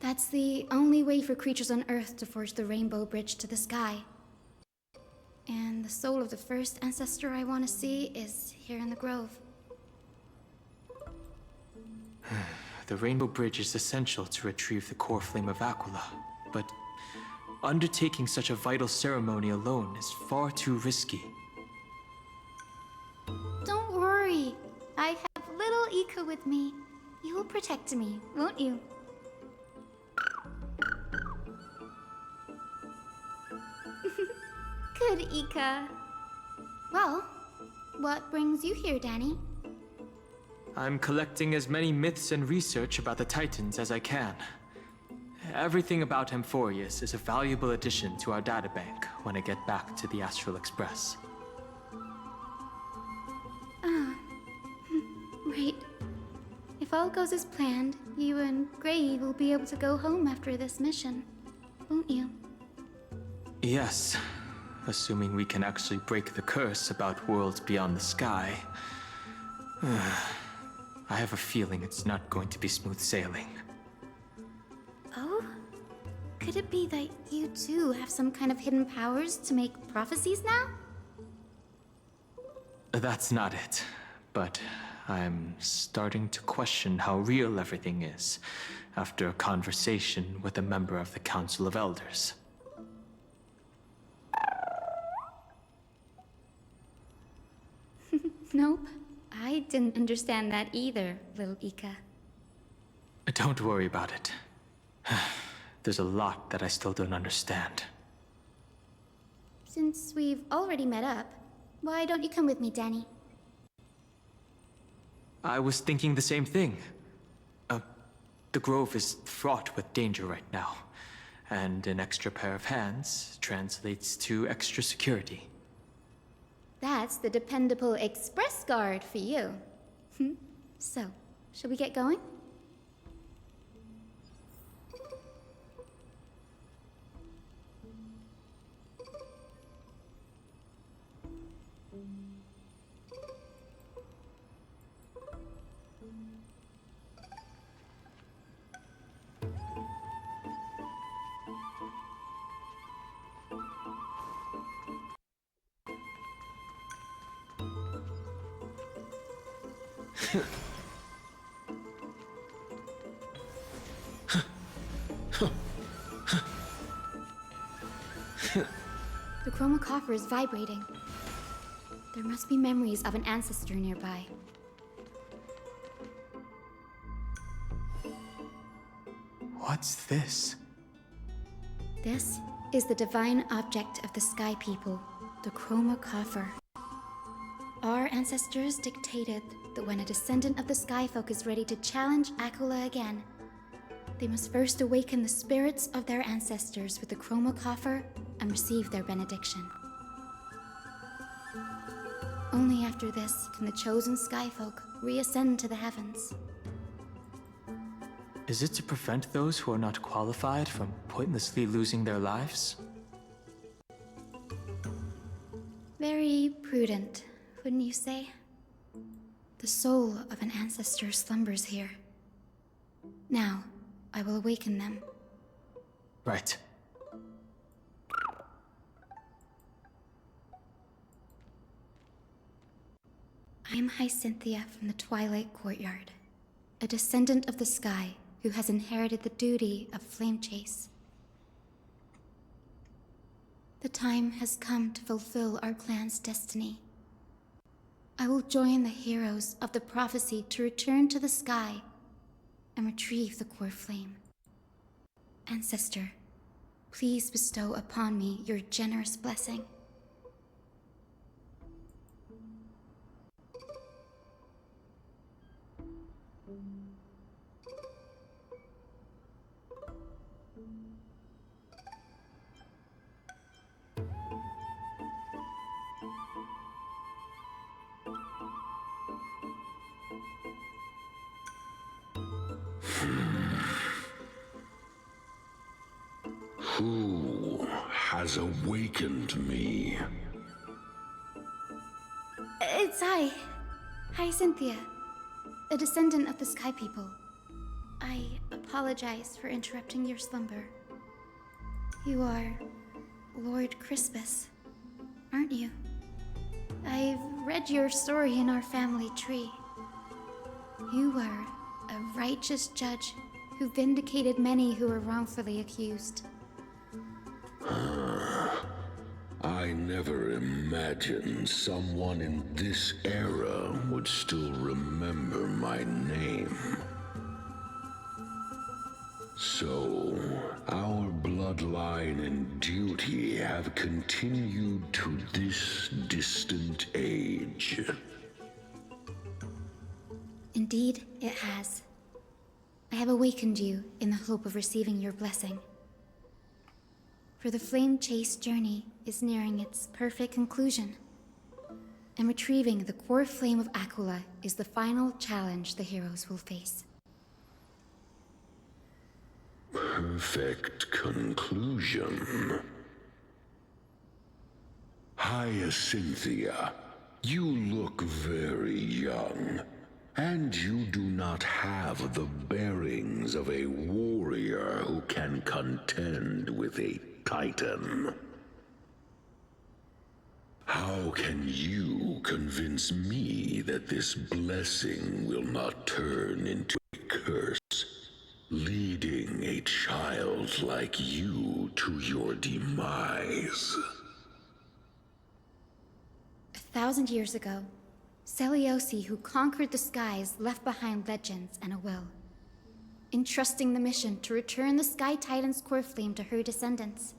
That's the only way for creatures on Earth to forge the rainbow bridge to the sky. And the soul of the first ancestor I want to see is here in the Grove. The rainbow bridge is essential to retrieve the core flame of Aquila, but undertaking such a vital ceremony alone is far too risky. Don't worry. I have little Ika with me. You will protect me, won't you? Good, Ika. Well, what brings you here, Danny? I'm collecting as many myths and research about the Titans as I can. Everything about Amphorius is a valuable addition to our databank when I get back to the Astral Express. Right. If all goes as planned, you and Gray will be able to go home after this mission, won't you? Yes, assuming we can actually break the curse about worlds beyond the sky. I have a feeling it's not going to be smooth sailing. Oh? Could it be that you too have some kind of hidden powers to make prophecies now? That's not it, but I'm starting to question how real everything is after a conversation with a member of the Council of Elders. Nope. I didn't understand that either, little Ika. Don't worry about it. There's a lot that I still don't understand. Since we've already met up, why don't you come with me, Danny? I was thinking the same thing. The Grove is fraught with danger right now, and an extra pair of hands translates to extra security. That's the dependable express guard for you. So, shall we get going? The chroma coffer is vibrating. There must be memories of an ancestor nearby. What's this? This is the divine object of the Sky People, the chroma coffer. Our ancestors dictated that when a descendant of the Skyfolk is ready to challenge Aquila again, they must first awaken the spirits of their ancestors with the chroma coffer and receive their benediction. Only after this can the chosen Skyfolk reascend to the heavens. Is it to prevent those who are not qualified from pointlessly losing their lives? Very prudent, wouldn't you say? The soul of an ancestor slumbers here. Now, I will awaken them. Right. I am Hyacinthia from the Twilight Courtyard, a descendant of the sky who has inherited the duty of flame chase. The time has come to fulfill our clan's destiny. I will join the heroes of the prophecy to return to the sky and retrieve the core flame. Ancestor, please bestow upon me your generous blessing. Who has awakened me? It's I. Hi, Cynthia. A descendant of the Sky People. I apologize for interrupting your slumber. You are Lord Crispus, aren't you? I've read your story in our family tree. You were a righteous judge who vindicated many who were wrongfully accused. I never imagined someone in this era would still remember my name. So, our bloodline and duty have continued to this distant age. Indeed, it has. I have awakened you in the hope of receiving your blessing. For the flame chase journey is nearing its perfect conclusion, and retrieving the core flame of Aquila is the final challenge the heroes will face. Perfect conclusion. Hyacinthia, you look very young, and you do not have the bearings of a warrior who can contend with a Titan. How can you convince me that this blessing will not turn into a curse, leading a child like you to your demise? 1,000 years ago, Seliosi, who conquered the skies, left behind legends and a will, entrusting the mission to return the Sky Titan's core flame to her descendants,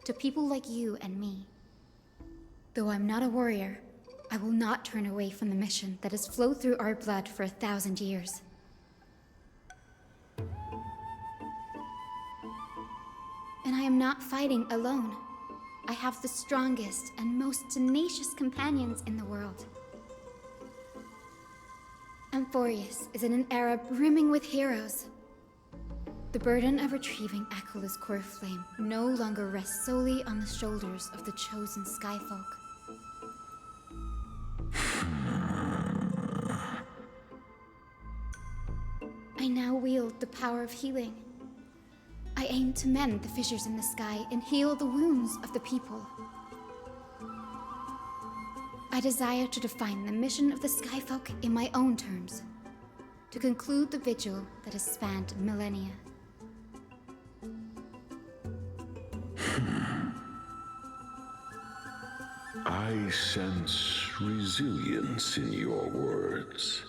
to people like you and me. Though I'm not a warrior, I will not turn away from the mission that has flowed through our blood for 1,000 years. And I am not fighting alone. I have the strongest and most tenacious companions in the world. Amphorius is in an era brimming with heroes. The burden of retrieving Aquila's core flame no longer rests solely on the shoulders of the chosen Skyfolk. I now wield the power of healing. I aim to mend the fissures in the sky and heal the wounds of the people. I desire to define the mission of the Skyfolk in my own terms, to conclude the vigil that has spanned millennia. I sense resilience in your words.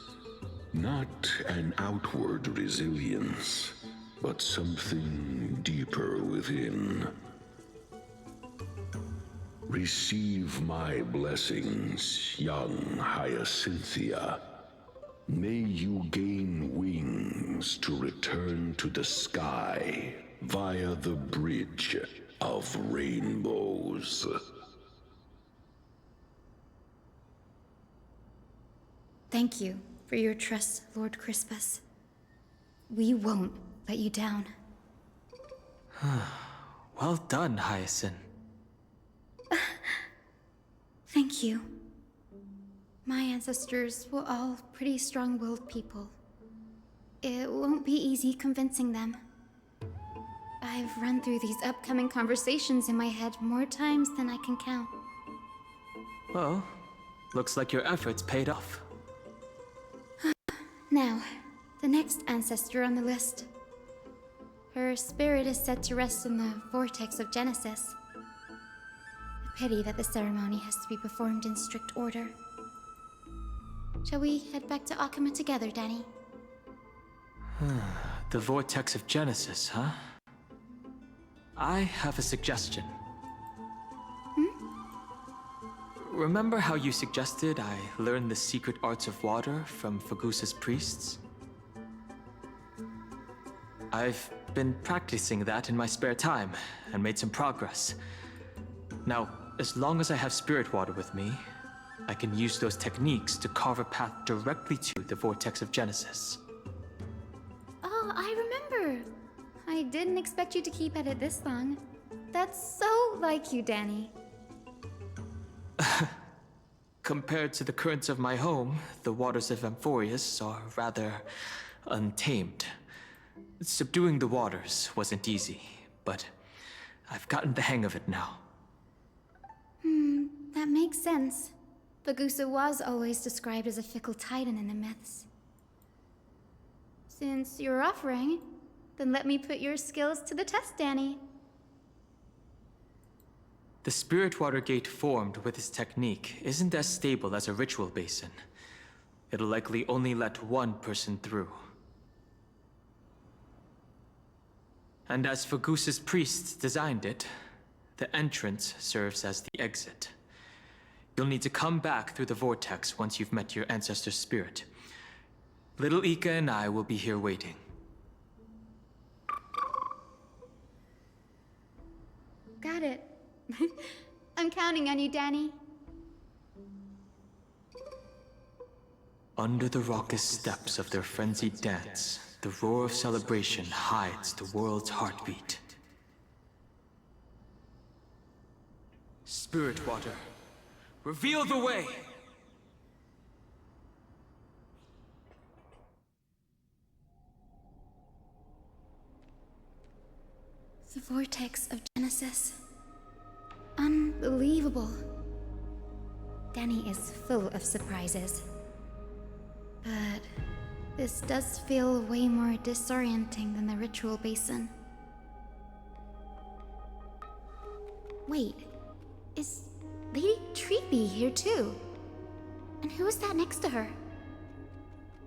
Not an outward resilience, but something deeper within. Receive my blessings, young Hyacinthia. May you gain wings to return to the sky via the bridge of rainbows. Thank you for your trust, Lord Crispus. We won't let you down. Well done, Hyacinth. Thank you. My ancestors were all pretty strong-willed people. It won't be easy convincing them. I've run through these upcoming conversations in my head more times than I can count. Well, looks like your efforts paid off. Now, the next ancestor on the list. Her spirit is said to rest in the vortex of Genesis. A pity that the ceremony has to be performed in strict order. Shall we head back to Akuma together, Danny? The vortex of Genesis, huh? I have a suggestion. Remember how you suggested I learn the secret arts of water from Fagusa's priests? I've been practicing that in my spare time, and made some progress. Now, as long as I have spirit water with me, I can use those techniques to carve a path directly to the vortex of Genesis. Oh, I remember! I didn't expect you to keep at it this long. That's so like you, Danny. Compared to the currents of my home, the waters of Amphorius are rather untamed. Subduing the waters wasn't easy, but I've gotten the hang of it now. That makes sense. Fagusa was always described as a fickle titan in the myths. Since you're offering, then let me put your skills to the test, Danny. The spirit water gate formed with this technique isn't as stable as a ritual basin. It'll likely only let one person through. And as Fagusa's priests designed it, the entrance serves as the exit. You'll need to come back through the vortex once you've met your ancestor's spirit. Little Ika and I will be here waiting. Got it. I'm counting on you, Danny. Under the raucous steps of their frenzied dance, the roar of celebration hides the world's heartbeat. Spirit water, reveal the way! The vortex of Genesis. Unbelievable. Danny is full of surprises. But this does feel way more disorienting than the ritual basin. Wait, is Lady Treepy here too? And who is that next to her?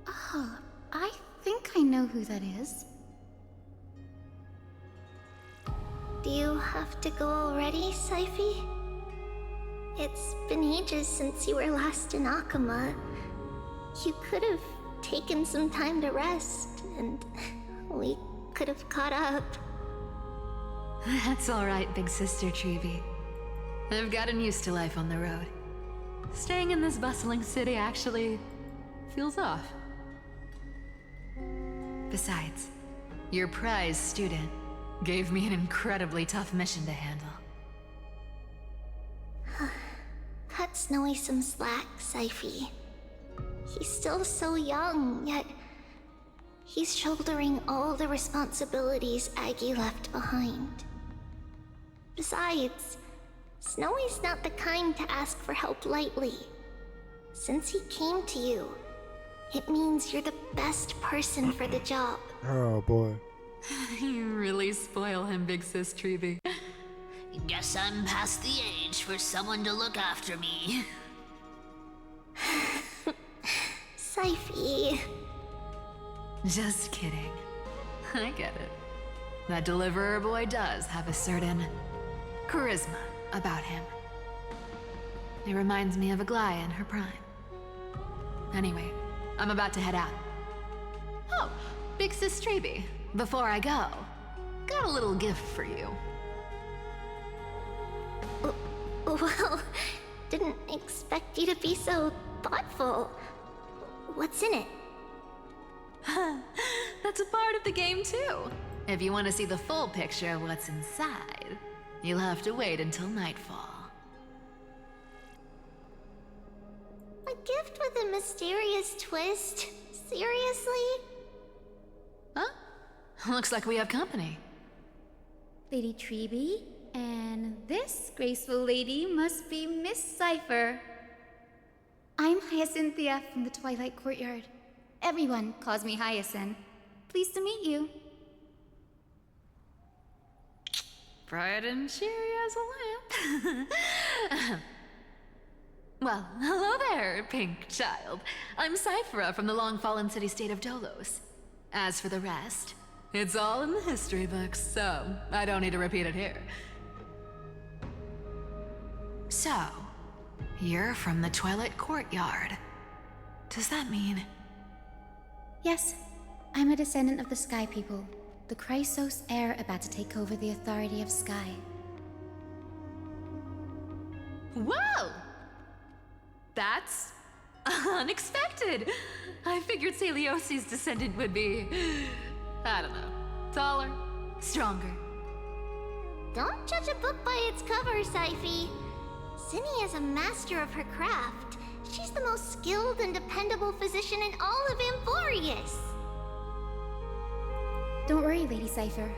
Oh, I think I know who that is. Do you have to go already, Saifi? It's been ages since you were last in Akuma. You could have taken some time to rest, and we could have caught up. That's alright, big sister Treevy. I've gotten used to life on the road. Staying in this bustling city actually feels off. Besides, your prize student gave me an incredibly tough mission to handle. Cut Snowy some slack, Saifi. He's still so young, yet he's shouldering all the responsibilities Aggie left behind. Besides, Snowy's not the kind to ask for help lightly. Since he came to you, it means you're the best person for the job. Oh boy. You really spoil him, big sis Treevy. Guess I'm past the age for someone to look after me. Saifi. Just kidding. I get it. That deliverer boy does have a certain charisma about him. It reminds me of Aglaia in her prime. Anyway, I'm about to head out. Oh, big sis Treevy, before I go, got a little gift for you. Well, didn't expect you to be so thoughtful. What's in it? That's a part of the game too. If you want to see the full picture of what's inside, you'll have to wait until nightfall. A gift with a mysterious twist? Seriously? Huh? Looks like we have company. Lady Treeby, and this graceful lady must be Miss Cypher. I'm Hyacinthia from the Twilight Courtyard. Everyone calls me Hyacinth. Pleased to meet you. Bright and cheery as a lamp. Well, hello there, pink child. I'm Cyphera from the long-fallen city-state of Dolos. As for the rest, it's all in the history books, so I don't need to repeat it here. So, you're from the Twilight Courtyard. Does that mean... Yes, I'm a descendant of the Sky People, the Chrysos heir about to take over the authority of Sky. Whoa! That's unexpected. I figured Celiosi's descendant would be, I don't know, taller, stronger. Don't judge a book by its cover, Syphi. Cinny is a master of her craft. She's the most skilled and dependable physician in all of Amphorius. Don't worry, Lady Cypher.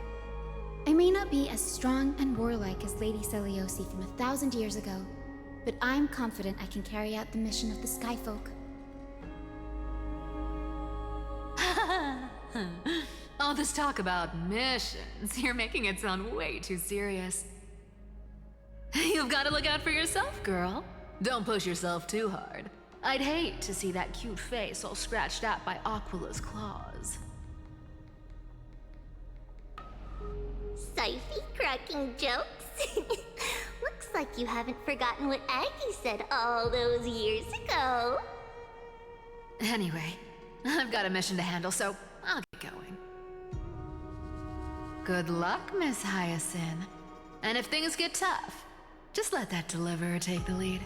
I may not be as strong and warlike as Lady Celiosi from 1,000 years ago, but I'm confident I can carry out the mission of the Skyfolk. All this talk about missions, you're making it sound way too serious. You've got to look out for yourself, girl. Don't push yourself too hard. I'd hate to see that cute face all scratched out by Aquila's claws. Syphi cracking jokes? Looks like you haven't forgotten what Aggie said all those years ago. Anyway, I've got a mission to handle, so I'll get going. Good luck, Miss Hyacinth. And if things get tough, just let that deliverer take the lead.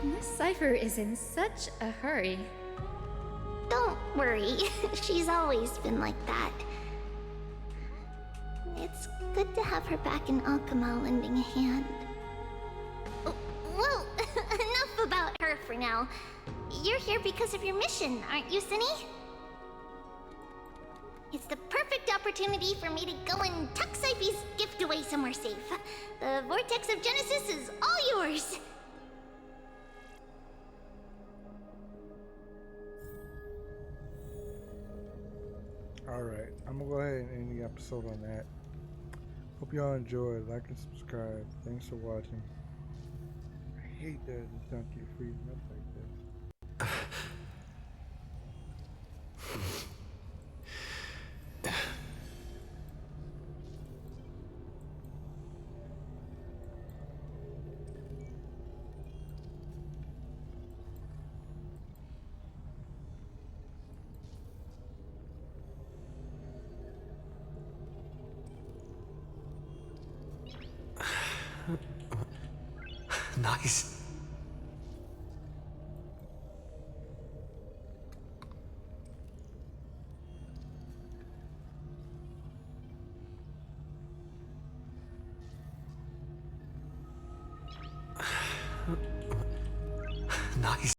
Miss Cypher is in such a hurry. Don't worry, she's always been like that. It's good to have her back in Alchema lending a hand. Well, enough about her for now. You're here because of your mission, aren't you, Cinny? It's the perfect opportunity for me to go and tuck Syphi's gift away somewhere safe. The Vortex of Genesis is all yours. Alright, I'm gonna go ahead and end the episode on that. Hope y'all enjoyed. Like and subscribe. Thanks for watching. I hate that it's not get freezing up like this. Nice. Nice.